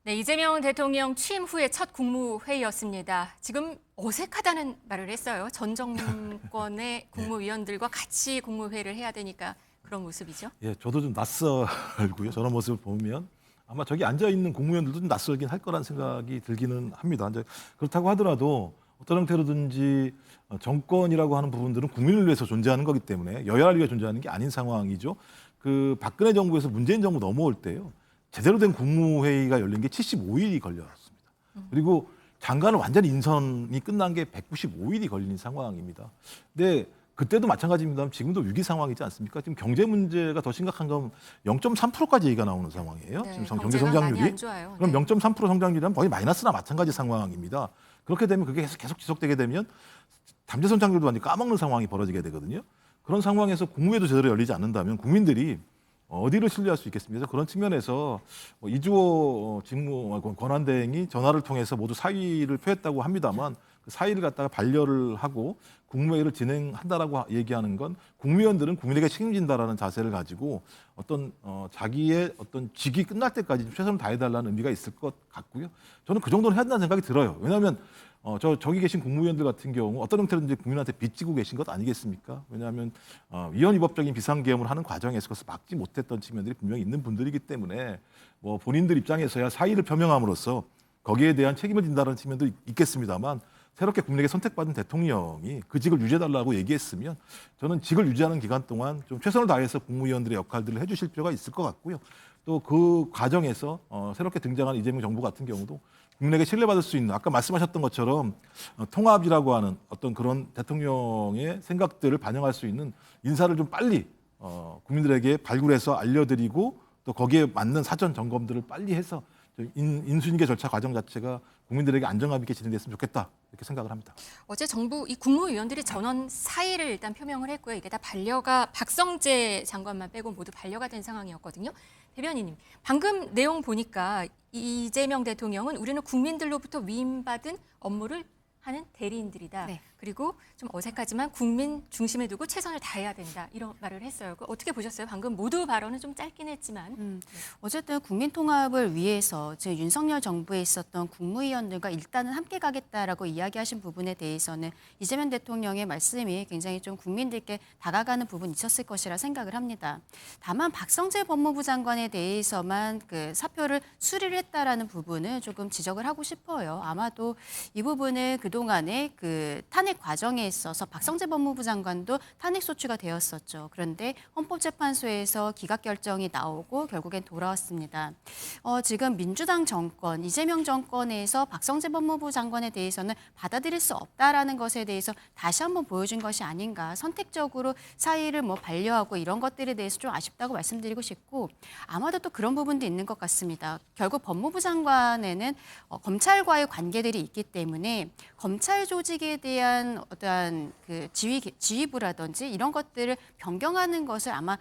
[SPEAKER 1] 네, 이재명 대통령 취임 후의 첫 국무회의였습니다. 지금 어색하다는 말을 했어요. 전 정권의 국무위원들과 같이 국무회의를 해야 되니까 그런 모습이죠.
[SPEAKER 8] 예, 저도 좀 낯설고요. 저런 모습을 보면 아마 저기 앉아 있는 국무위원들도 좀 낯설긴 할 거란 생각이 들기는 합니다. 이제 그렇다고 하더라도 어떤 형태로든지 정권이라고 하는 부분들은 국민을 위해서 존재하는 거기 때문에 여야를 위해 존재하는 게 아닌 상황이죠. 그 박근혜 정부에서 문재인 정부 넘어올 때요. 제대로 된 국무회의가 열린 게 75일이 걸렸습니다. 그리고 장관을 완전히 인선이 끝난 게 195일이 걸린 상황입니다. 근데 그때도 마찬가지입니다만 지금도 위기 상황이지 않습니까? 지금 경제 문제가 더 심각한 건 0.3%까지 얘기가 나오는 상황이에요.
[SPEAKER 1] 네,
[SPEAKER 8] 지금 경제 성장률이.
[SPEAKER 1] 많이 안 좋아요.
[SPEAKER 8] 그럼
[SPEAKER 1] 네.
[SPEAKER 8] 0.3% 성장률이면 거의 마이너스나 마찬가지 상황입니다. 그렇게 되면 그게 계속 지속되게 되면 잠재 성장률도 완전히 까먹는 상황이 벌어지게 되거든요. 그런 상황에서 국무회도 제대로 열리지 않는다면 국민들이 어디를 신뢰할 수 있겠습니까? 그런 측면에서 이주호 직무 권한대행이 전화를 통해서 모두 사의를 표했다고 합니다만 그 사의를 갖다가 반려를 하고 국무회의를 진행한다라고 얘기하는 건 국무위원들은 국민에게 책임진다라는 자세를 가지고 어떤 자기의 어떤 직이 끝날 때까지 최선을 다해달라는 의미가 있을 것 같고요. 저는 그 정도는 해야 된다는 생각이 들어요. 왜냐하면 저기 계신 국무위원들 같은 경우 어떤 형태로든지 국민한테 빚지고 계신 것 아니겠습니까? 왜냐하면 위헌위법적인 비상계엄을 하는 과정에서 그것을 막지 못했던 측면들이 분명히 있는 분들이기 때문에 뭐 본인들 입장에서야 사의를 표명함으로써 거기에 대한 책임을 진다는 측면도 있겠습니다만 새롭게 국민에게 선택받은 대통령이 그 직을 유지해달라고 얘기했으면 저는 직을 유지하는 기간 동안 좀 최선을 다해서 국무위원들의 역할들을 해주실 필요가 있을 것 같고요. 또 그 과정에서 새롭게 등장한 이재명 정부 같은 경우도 국민에게 신뢰받을 수 있는 아까 말씀하셨던 것처럼 통합이라고 하는 어떤 그런 대통령의 생각들을 반영할 수 있는 인사를 좀 빨리 국민들에게 발굴해서 알려드리고 또 거기에 맞는 사전 점검들을 빨리 해서 인수인계 절차 과정 자체가 국민들에게 안정감 있게 진행됐으면 좋겠다 이렇게 생각을 합니다.
[SPEAKER 1] 어제 정부 이 국무위원들이 전원 사의를 일단 표명을 했고요. 이게 다 반려가 박성재 장관만 빼고 모두 반려가 된 상황이었거든요. 대변인님, 방금 내용 보니까 이재명 대통령은 우리는 국민들로부터 위임받은 업무를 하는 대리인들이다.
[SPEAKER 4] 네.
[SPEAKER 1] 그리고 좀 어색하지만 국민 중심에 두고 최선을 다해야 된다. 이런 말을 했어요. 어떻게 보셨어요? 방금 모두 발언은 좀 짧긴 했지만.
[SPEAKER 4] 어쨌든 국민 통합을 위해서 제 윤석열 정부에 있었던 국무위원들과 일단은 함께 가겠다라고 이야기하신 부분에 대해서는 이재명 대통령의 말씀이 굉장히 좀 국민들께 다가가는 부분이 있었을 것이라 생각을 합니다. 다만 박성재 법무부 장관에 대해서만 그 사표를 수리를 했다라는 부분을 조금 지적을 하고 싶어요. 아마도 이 부분을 그동안에 그 탄핵 과정에 있어서 박성재 법무부 장관도 탄핵 소추가 되었었죠. 그런데 헌법재판소에서 기각 결정이 나오고 결국엔 돌아왔습니다. 지금 민주당 정권, 이재명 정권에서 박성재 법무부 장관에 대해서는 받아들일 수 없다라는 것에 대해서 다시 한번 보여준 것이 아닌가. 선택적으로 사의를 반려하고 이런 것들에 대해서 좀 아쉽다고 말씀드리고 싶고 아마도 또 그런 부분도 있는 것 같습니다. 결국 법무부 장관에는 검찰과의 관계들이 있기 때문에 검찰 조직에 대한 대한 어떠한 그 지휘부라든지 이런 것들을 변경하는 것을 아마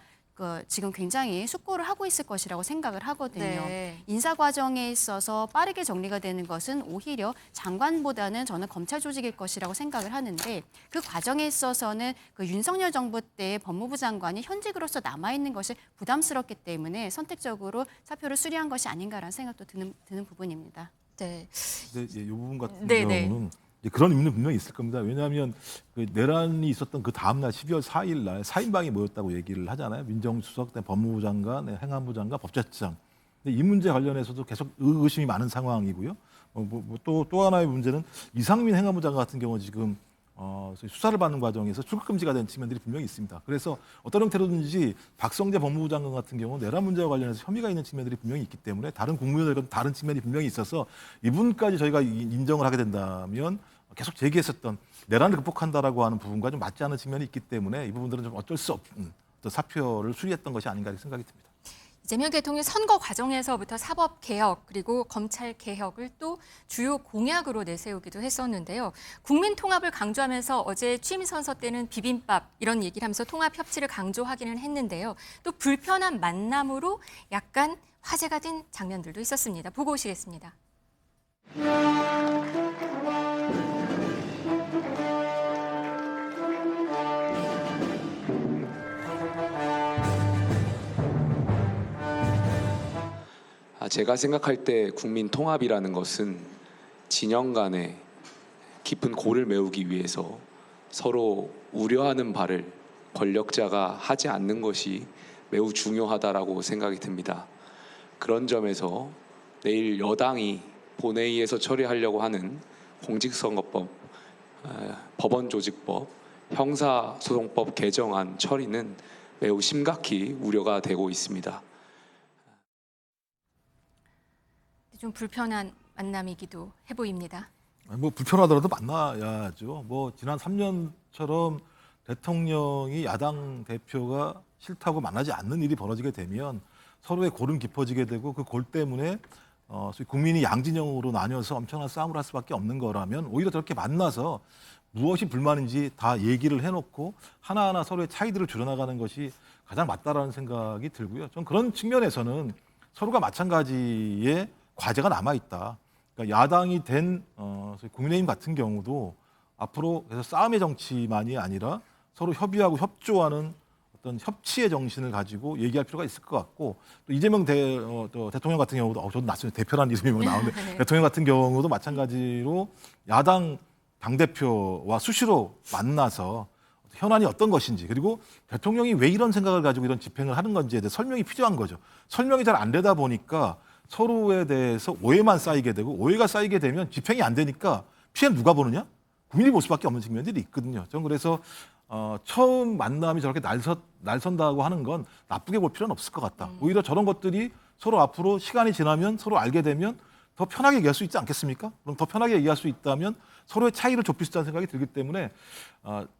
[SPEAKER 4] 지금 굉장히 숙고를 하고 있을 것이라고 생각을 하거든요.
[SPEAKER 1] 네.
[SPEAKER 4] 인사 과정에 있어서 빠르게 정리가 되는 것은 오히려 장관보다는 저는 검찰 조직일 것이라고 생각을 하는데 그 과정에 있어서는 그 윤석열 정부 때 법무부 장관이 현직으로서 남아있는 것이 부담스럽기 때문에 선택적으로 사표를 수리한 것이 아닌가라는 생각도 드는 부분입니다.
[SPEAKER 1] 네.
[SPEAKER 8] 근데 이 부분 같은
[SPEAKER 1] 네네.
[SPEAKER 8] 경우는 이제 그런 의미는 분명히 있을 겁니다. 왜냐하면 그 내란이 있었던 그 다음 날 12월 4일 날 4인방이 모였다고 얘기를 하잖아요. 민정수석, 법무부 장관, 행안부 장관, 법제처장. 근데 이 문제 관련해서도 계속 의구심이 많은 상황이고요. 또 하나의 문제는 이상민 행안부 장관 같은 경우 지금 수사를 받는 과정에서 출국 금지가 된 측면들이 분명히 있습니다. 그래서 어떤 형태로든지 박성재 법무부 장관 같은 경우 내란 문제와 관련해서 혐의가 있는 측면들이 분명히 있기 때문에 다른 국무위원들과 다른 측면이 분명히 있어서 이분까지 저희가 인정을 하게 된다면 계속 제기했었던 내란을 극복한다라고 하는 부분과 좀 맞지 않는 측면이 있기 때문에 이 부분들은 좀 어쩔 수 없는 사표를 수리했던 것이 아닌가 생각이 듭니다.
[SPEAKER 1] 이재명 대통령이 선거 과정에서부터 사법개혁 그리고 검찰개혁을 또 주요 공약으로 내세우기도 했었는데요. 국민통합을 강조하면서 어제 취임선서 때는 비빔밥 이런 얘기를 하면서 통합협치를 강조하기는 했는데요. 또 불편한 만남으로 약간 화제가 된 장면들도 있었습니다. 보고 오시겠습니다.
[SPEAKER 11] 제가 생각할 때 국민 통합이라는 것은 진영 간의 깊은 골을 메우기 위해서 서로 우려하는 바를 권력자가 하지 않는 것이 매우 중요하다라고 생각이 듭니다. 그런 점에서 내일 여당이 본회의에서 처리하려고 하는 공직선거법, 법원조직법, 형사소송법 개정안 처리는 매우 심각히 우려가 되고 있습니다.
[SPEAKER 1] 좀 불편한 만남이기도 해 보입니다.
[SPEAKER 8] 뭐 불편하더라도 만나야죠. 뭐 지난 3년처럼 대통령이 야당 대표가 싫다고 만나지 않는 일이 벌어지게 되면 서로의 골은 깊어지게 되고 그 골 때문에 소위 국민이 양진영으로 나뉘어서 엄청난 싸움을 할 수밖에 없는 거라면 오히려 저렇게 만나서 무엇이 불만인지 다 얘기를 해놓고 하나하나 서로의 차이들을 줄여나가는 것이 가장 맞다라는 생각이 들고요. 전 그런 측면에서는 서로가 마찬가지의 과제가 남아있다. 그러니까 야당이 된 국민의힘 같은 경우도 앞으로 그래서 싸움의 정치만이 아니라 서로 협의하고 협조하는 어떤 협치의 정신을 가지고 얘기할 필요가 있을 것 같고 또 이재명 대통령 같은 경우도 저도 낯선 대표라는 이름이 뭐 나오는데 대통령 같은 경우도 마찬가지로 야당 당대표와 수시로 만나서 현안이 어떤 것인지 그리고 대통령이 왜 이런 생각을 가지고 이런 집행을 하는 건지에 대해 설명이 필요한 거죠. 설명이 잘 안 되다 보니까 서로에 대해서 오해만 쌓이게 되고 오해가 쌓이게 되면 집행이 안 되니까 피해는 누가 보느냐? 국민이 볼 수밖에 없는 측면들이 있거든요. 저는 그래서 처음 만남이 저렇게 날선다고 하는 건 나쁘게 볼 필요는 없을 것 같다. 오히려 저런 것들이 서로 앞으로 시간이 지나면 서로 알게 되면 더 편하게 얘기할 수 있지 않겠습니까? 그럼 더 편하게 얘기할 수 있다면 서로의 차이를 좁힐 수 있다는 생각이 들기 때문에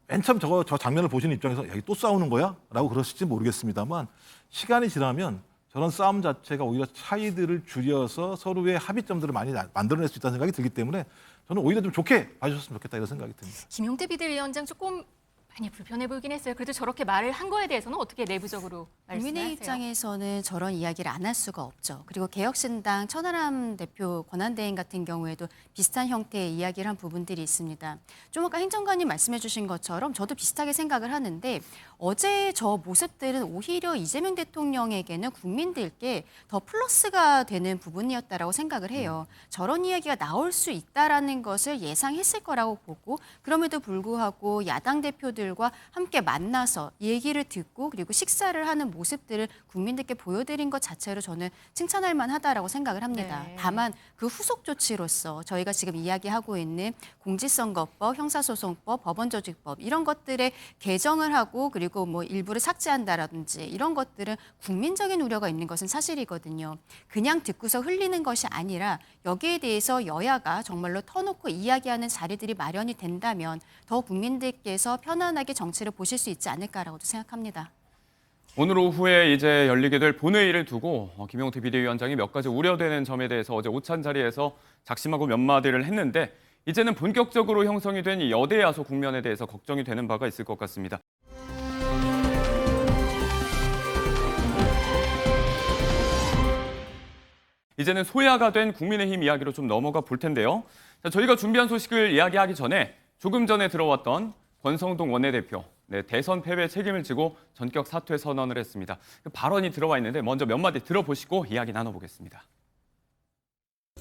[SPEAKER 8] 맨 처음 저 장면을 보시는 입장에서 야, 또 싸우는 거야? 라고 그러실지 모르겠습니다만 시간이 지나면 저런 싸움 자체가 오히려 차이들을 줄여서 서로의 합의점들을 많이 만들어낼 수 있다는 생각이 들기 때문에 저는 오히려 좀 좋게 봐주셨으면 좋겠다 이런 생각이 듭니다.
[SPEAKER 1] 김용태 비대위원장 조금 많이 불편해 보이긴 했어요. 그래도 저렇게 말을 한 거에 대해서는 어떻게 내부적으로 말씀하세요?
[SPEAKER 4] 국민의 입장에서는 저런 이야기를 안 할 수가 없죠. 그리고 개혁신당 천하람 대표 권한대행 같은 경우에도 비슷한 형태의 이야기를 한 부분들이 있습니다. 좀 아까 행정관님 말씀해 주신 것처럼 저도 비슷하게 생각을 하는데 어제 저 모습들은 오히려 이재명 대통령에게는 국민들께 더 플러스가 되는 부분이었다라고 생각을 해요. 저런 이야기가 나올 수 있다라는 것을 예상했을 거라고 보고 그럼에도 불구하고 야당 대표들과 함께 만나서 얘기를 듣고 그리고 식사를 하는 모습들을 국민들께 보여드린 것 자체로 저는 칭찬할 만하다라고 생각을 합니다.
[SPEAKER 1] 네.
[SPEAKER 4] 다만 그 후속 조치로서 저희가 지금 이야기하고 있는 공직선거법, 형사소송법, 법원조직법 이런 것들의 개정을 하고 그리고 뭐 일부를 삭제한다라든지 이런 것들은 국민적인 우려가 있는 것은 사실이거든요. 그냥 듣고서 흘리는 것이 아니라 여기에 대해서 여야가 정말로 터놓고 이야기하는 자리들이 마련이 된다면 더 국민들께서 편안하게 정치를 보실 수 있지 않을까라고도 생각합니다.
[SPEAKER 2] 오늘 오후에 이제 열리게 될 본회의를 두고 김용태 비대위원장이 몇 가지 우려되는 점에 대해서 어제 오찬 자리에서 작심하고 몇 마디를 했는데 이제는 본격적으로 형성이 된 이 여대 야소 국면에 대해서 걱정이 되는 바가 있을 것 같습니다. 이제는 소야가 된 국민의힘 이야기로 좀 넘어가 볼 텐데요. 자, 저희가 준비한 소식을 이야기하기 전에 조금 전에 들어왔던 권성동 원내대표, 대선 패배 책임을 지고 전격 사퇴 선언을 했습니다. 그 발언이 들어와 있는데 먼저 몇 마디 들어보시고 이야기 나눠보겠습니다.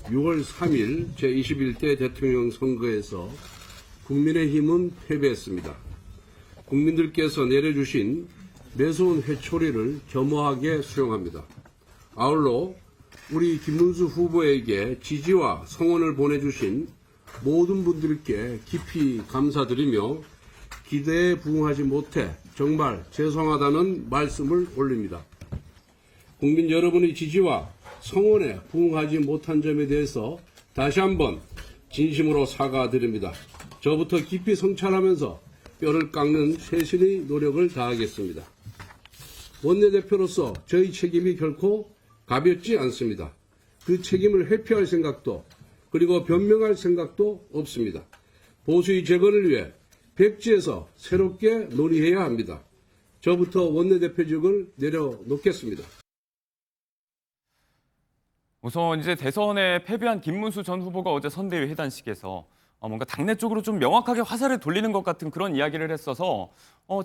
[SPEAKER 12] 6월 3일 제21대 대통령 선거에서 국민의힘은 패배했습니다. 국민들께서 내려주신 매서운 회초리를 겸허하게 수용합니다. 아울러 우리 김문수 후보에게 지지와 성원을 보내주신 모든 분들께 깊이 감사드리며 기대에 부응하지 못해 정말 죄송하다는 말씀을 올립니다. 국민 여러분의 지지와 성원에 부응하지 못한 점에 대해서 다시 한번 진심으로 사과드립니다. 저부터 깊이 성찰하면서 뼈를 깎는 최선의 노력을 다하겠습니다. 원내대표로서 저희 책임이 결코 가볍지 않습니다. 그 책임을 회피할 생각도 그리고 변명할 생각도 없습니다. 보수의 재건을 위해 백지에서 새롭게 논의해야 합니다. 저부터 원내대표직을 내려놓겠습니다.
[SPEAKER 2] 우선 이제 대선에 패배한 김문수 전 후보가 어제 선대위 회단식에서 뭔가 당내 쪽으로 좀 명확하게 화살을 돌리는 것 같은 그런 이야기를 했어서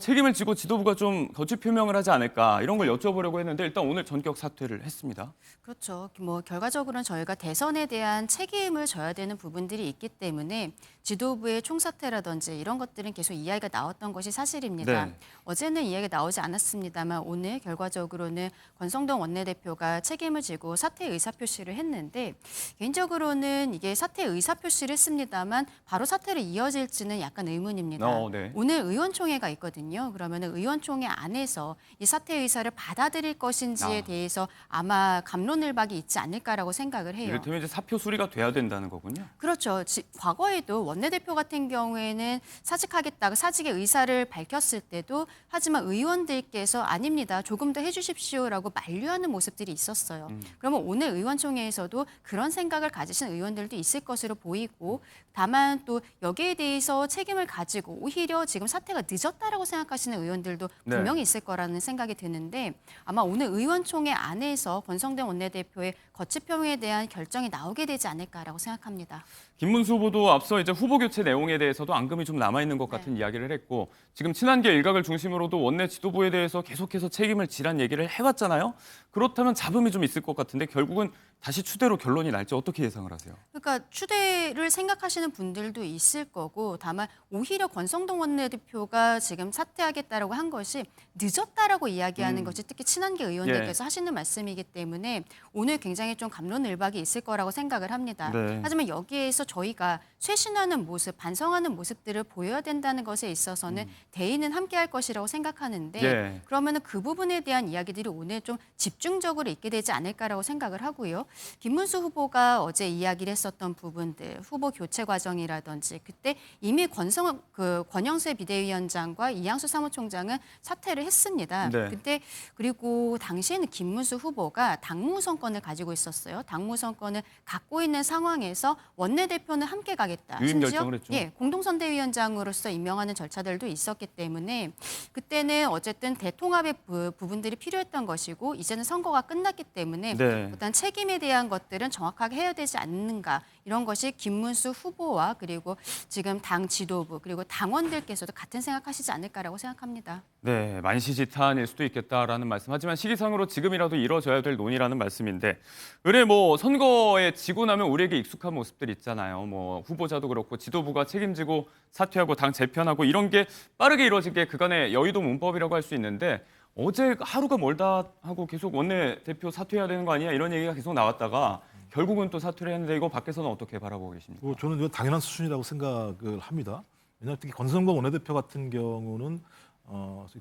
[SPEAKER 2] 책임을 지고 지도부가 좀 거취 표명을 하지 않을까 이런 걸 여쭤보려고 했는데 일단 오늘 전격 사퇴를 했습니다.
[SPEAKER 4] 그렇죠. 결과적으로는 저희가 대선에 대한 책임을 져야 되는 부분들이 있기 때문에 지도부의 총사퇴라든지 이런 것들은 계속 이야기가 나왔던 것이 사실입니다.
[SPEAKER 2] 네.
[SPEAKER 4] 어제는 이야기가 나오지 않았습니다만 오늘 결과적으로는 권성동 원내대표가 책임을 지고 사퇴 의사표시를 했는데 개인적으로는 이게 사퇴 의사표시를 했습니다만 바로 사퇴로 이어질지는 약간 의문입니다.
[SPEAKER 2] 네.
[SPEAKER 4] 오늘 의원총회가 있거든요. 그러면 의원총회 안에서 이 사퇴 의사를 받아들일 것인지에 대해서 아마 갑론을박이 있지 않을까라고 생각을 해요.
[SPEAKER 2] 이를테면 이제 사표 수리가 돼야 된다는 거군요.
[SPEAKER 4] 그렇죠. 과거에도 원내대표 같은 경우에는 사직하겠다고 사직의 의사를 밝혔을 때도 하지만 의원들께서 아닙니다. 조금 더 해주십시오라고 만류하는 모습들이 있었어요. 그러면 오늘 의원총회에서도 그런 생각을 가지신 의원들도 있을 것으로 보이고 다만 또 여기에 대해서 책임을 가지고 오히려 지금 사퇴가 늦었다라고 생각하시는 의원들도 분명히 있을 거라는 생각이 드는데 아마 오늘 의원총회 안에서 권성동 원내대표의 거취 표명에 대한 결정이 나오게 되지 않을까라고 생각합니다.
[SPEAKER 2] 김문수 후보도 앞서 이제 후보 교체 내용에 대해서도 앙금이 좀 남아 있는 것 같은 이야기를 했고 지금 친한계 일각을 중심으로도 원내 지도부에 대해서 계속해서 책임을 지란 얘기를 해왔잖아요. 그렇다면 잡음이 좀 있을 것 같은데 결국은 다시 추대로 결론이 날지 어떻게 예상을 하세요?
[SPEAKER 4] 그러니까 추대를 생각하시는 분들도 있을 거고 다만 오히려 권성동 원내대표가 지금 사퇴하겠다라고 한 것이 늦었다라고 이야기하는 것이 특히 친한계 의원들께서 하시는 말씀이기 때문에 오늘 굉장히 좀 갑론을박이 있을 거라고 생각을 합니다. 하지만 여기에서 저희가 쇄신하는 모습, 반성하는 모습들을 보여야 된다는 것에 있어서는 대의는 함께할 것이라고 생각하는데 그러면 그 부분에 대한 이야기들이 오늘 좀 집중적으로 있게 되지 않을까라고 생각을 하고요. 김문수 후보가 어제 이야기를 했었던 부분들, 후보 교체 과정이라든지 그때 이미 권영세 비대위원장과 이양수 사무총장은 사퇴를 했습니다. 그때 그리고 당시에는 김문수 후보가 당무 선권을 가지고 있었어요. 당무 선권을 갖고 있는 상황에서 원내대표는 함께 가겠다.
[SPEAKER 2] 유임 결정을 했죠.
[SPEAKER 4] 공동선대위원장으로서 임명하는 절차들도 있었기 때문에 그때는 어쨌든 대통합의 부분들이 필요했던 것이고 이제는 선거가 끝났기 때문에 일단 책임에 대한 것들은 정확하게 해야 되지 않는가 이런 것이 김문수 후보와 그리고 지금 당 지도부 그리고 당원들께서도 같은 생각하시지 않을까라고 생각합니다.
[SPEAKER 2] 네, 만시지탄일 수도 있겠다라는 말씀. 하지만 시기상으로 지금이라도 이뤄져야 될 논의라는 말씀인데 의뢰 선거에 지고 나면 우리에게 익숙한 모습들 있잖아요. 후보자도 그렇고 지도부가 책임지고 사퇴하고 당 재편하고 이런 게 빠르게 이루어진 게 그간의 여의도 문법이라고 할 수 있는데 어제 하루가 멀다 하고 계속 원내대표 사퇴해야 되는 거 아니야 이런 얘기가 계속 나왔다가 결국은 또 사퇴를 했는데 이거 밖에서는 어떻게 바라보고 계십니까?
[SPEAKER 8] 저는 이건 당연한 수준이라고 생각을 합니다. 왜냐하면 특히 권성동 원내대표 같은 경우는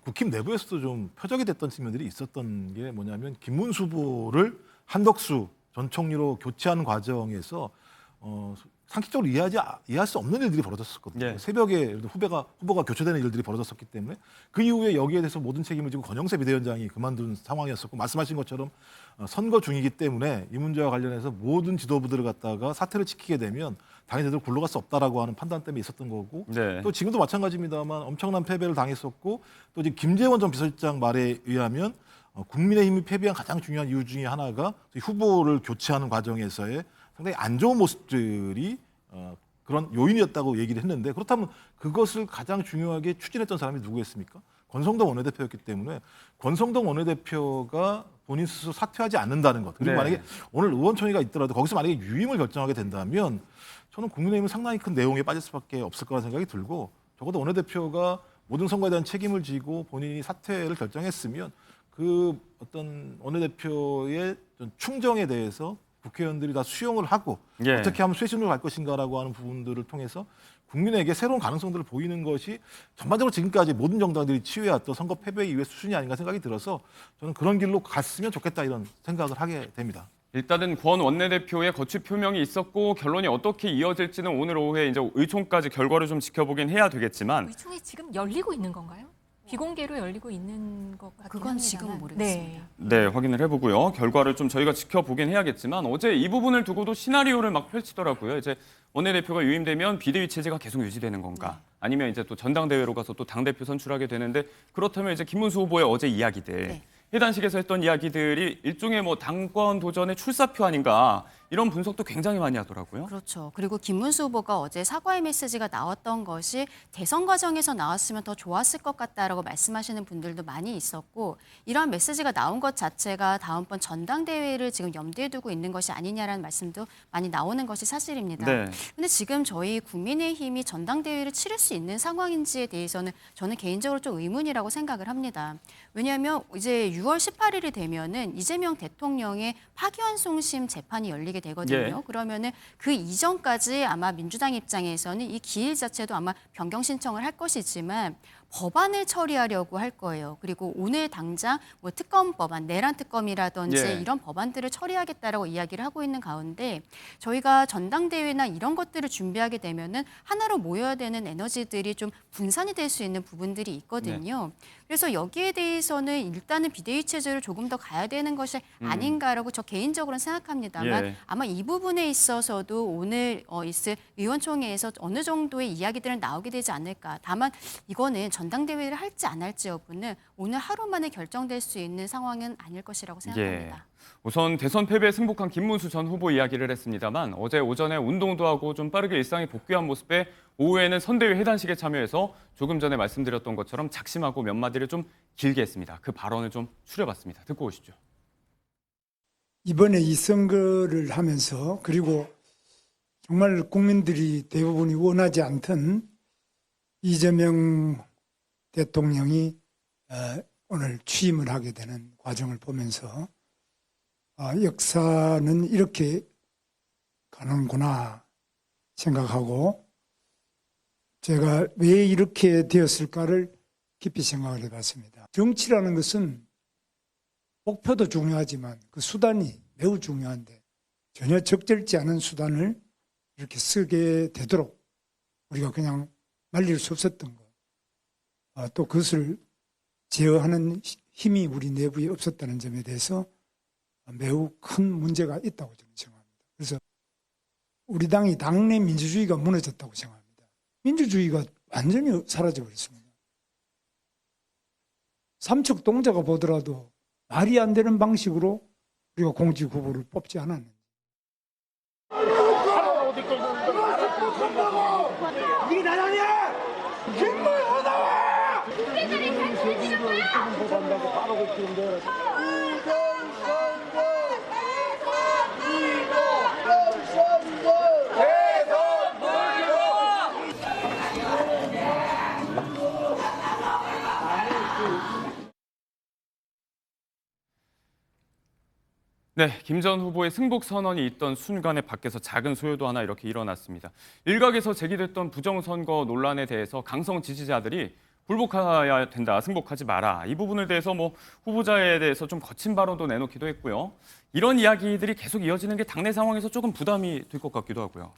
[SPEAKER 8] 국힘 내부에서도 좀 표적이 됐던 측면들이 있었던 게 뭐냐면 김문수 후보를 한덕수 전 총리로 교체하는 과정에서 상식적으로 이해할 수 없는 일들이 벌어졌었거든요. 새벽에 후보가 교체되는 일들이 벌어졌었기 때문에 그 이후에 여기에 대해서 모든 책임을 지고 권영세 비대위원장이 그만둔 상황이었었고 말씀하신 것처럼 선거 중이기 때문에 이 문제와 관련해서 모든 지도부들을 갖다가 사퇴를 지키게 되면 당이 제대로 굴러갈 수 없다라고 하는 판단 때문에 있었던 거고
[SPEAKER 2] 네.
[SPEAKER 8] 또 지금도 마찬가지입니다만 엄청난 패배를 당했었고 또 이제 김재원 전 비서실장 말에 의하면 국민의힘이 패배한 가장 중요한 이유 중에 하나가 후보를 교체하는 과정에서의 상당히 안 좋은 모습들이 그런 요인이었다고 얘기를 했는데 그렇다면 그것을 가장 중요하게 추진했던 사람이 누구였습니까? 권성동 원내대표였기 때문에 권성동 원내대표가 본인 스스로 사퇴하지 않는다는 것. 그리고
[SPEAKER 2] 네.
[SPEAKER 8] 만약에 오늘 의원총회가 있더라도 거기서 만약에 유임을 결정하게 된다면 저는 국민의힘은 상당히 큰 내용에 빠질 수밖에 없을 거라는 생각이 들고 적어도 원내대표가 모든 선거에 대한 책임을 지고 본인이 사퇴를 결정했으면 그 어떤 원내대표의 충정에 대해서 국회의원들이 다 수용을 하고
[SPEAKER 2] 예.
[SPEAKER 8] 어떻게 하면 쇄신으로 갈 것인가라고 하는 부분들을 통해서 국민에게 새로운 가능성들을 보이는 것이 전반적으로 지금까지 모든 정당들이 치유해왔던 선거 패배 이후의 수준이 아닌가 생각이 들어서 저는 그런 길로 갔으면 좋겠다 이런 생각을 하게 됩니다.
[SPEAKER 2] 일단은 권 원내대표의 거취 표명이 있었고 결론이 어떻게 이어질지는 오늘 오후에 이제 의총까지 결과를 좀 지켜보긴 해야 되겠지만
[SPEAKER 1] 의총이 지금 열리고 있는 건가요? 비공개로 열리고 있는 것 같긴
[SPEAKER 4] 그건
[SPEAKER 1] 합니다만.
[SPEAKER 4] 지금은 모르겠습니다.
[SPEAKER 2] 네, 확인을 해보고요. 결과를 좀 저희가 지켜보긴 해야겠지만 어제 이 부분을 두고도 시나리오를 막 펼치더라고요. 이제 원내대표가 유임되면 비대위 체제가 계속 유지되는 건가? 아니면 이제 또 전당대회로 가서 또 당대표 선출하게 되는데 그렇다면 이제 김문수 후보의 어제 이야기들
[SPEAKER 4] 네.
[SPEAKER 2] 해단식에서 했던 이야기들이 일종의 뭐 당권 도전의 출사표 아닌가 이런 분석도 굉장히 많이 하더라고요.
[SPEAKER 4] 그렇죠. 그리고 김문수 후보가 어제 사과의 메시지가 나왔던 것이 대선 과정에서 나왔으면 더 좋았을 것 같다라고 말씀하시는 분들도 많이 있었고 이러한 메시지가 나온 것 자체가 다음번 전당대회를 지금 염두에 두고 있는 것이 아니냐라는 말씀도 많이 나오는 것이 사실입니다.
[SPEAKER 2] 네.
[SPEAKER 4] 근데 지금 저희 국민의힘이 전당대회를 치를 수 있는 상황인지에 대해서는 저는 개인적으로 좀 의문이라고 생각을 합니다. 왜냐하면 이제 6월 18일이 되면은 이재명 대통령의 파기환송심 재판이 열리게 되거든요.
[SPEAKER 2] 예.
[SPEAKER 4] 그러면은 그 이전까지 아마 민주당 입장에서는 이 기일 자체도 아마 변경 신청을 할 것이지만 법안을 처리하려고 할 거예요. 그리고 오늘 당장 뭐 특검 법안, 내란 특검이라든지
[SPEAKER 2] 예.
[SPEAKER 4] 이런 법안들을 처리하겠다라고 이야기를 하고 있는 가운데 저희가 전당대회나 이런 것들을 준비하게 되면은 하나로 모여야 되는 에너지들이 좀 분산이 될 수 있는 부분들이 있거든요. 그래서 여기에 대해서는 일단은 비대위 체제를 조금 더 가야 되는 것이 아닌가라고 저 개인적으로는 생각합니다만
[SPEAKER 2] 예.
[SPEAKER 4] 아마 이 부분에 있어서도 오늘 있을 의원총회에서 어느 정도의 이야기들은 나오게 되지 않을까. 다만 이거는 전당대회를 할지 안 할지 여부는 오늘 하루 만에 결정될 수 있는 상황은 아닐 것이라고 생각합니다.
[SPEAKER 2] 우선 대선 패배에 승복한 김문수 전 후보 이야기를 했습니다만 어제 오전에 운동도 하고 좀 빠르게 일상에 복귀한 모습에 오후에는 선대위 해단식에 참여해서 조금 전에 말씀드렸던 것처럼 작심하고 몇 마디를 좀 길게 했습니다. 그 발언을 좀 추려봤습니다. 듣고 오시죠.
[SPEAKER 13] 이번에 이 선거를 하면서 그리고 정말 국민들이 대부분이 원하지 않던 이재명 대통령이 오늘 취임을 하게 되는 과정을 보면서 역사는 이렇게 가는구나 생각하고 제가 왜 이렇게 되었을까를 깊이 생각을 해봤습니다. 정치라는 것은 목표도 중요하지만 그 수단이 매우 중요한데 전혀 적절치 않은 수단을 이렇게 쓰게 되도록 우리가 그냥 말릴 수 없었던 것. 또 그것을 제어하는 힘이 우리 내부에 없었다는 점에 대해서 매우 큰 문제가 있다고 저는 생각합니다. 그래서 우리 당이 당내 민주주의가 무너졌다고 생각합니다. 민주주의가 완전히 사라져버렸습니다. 삼척 동자가 보더라도 말이 안 되는 방식으로 우리가 공직 후보를 뽑지 않았는데.
[SPEAKER 14] 이게 나라냐? 김물 어다와! 우리들이 같이
[SPEAKER 2] 네, 김 전 후보의 승복 선언이 있던 순간에 밖에서 작은 소요도 하나 이렇게 일어났습니다. 일각에서 제기됐던 부정선거 논란에 대해서 강성 지지자들이 굴복해야 된다, 승복하지 마라. 이 부분에 대해서 뭐 후보자에 대해서 좀 거친 발언도 내놓기도 했고요. 이런 이야기들이 계속 이어지는 게 당내 상황에서 조금 부담이 될 것 같기도 하고요.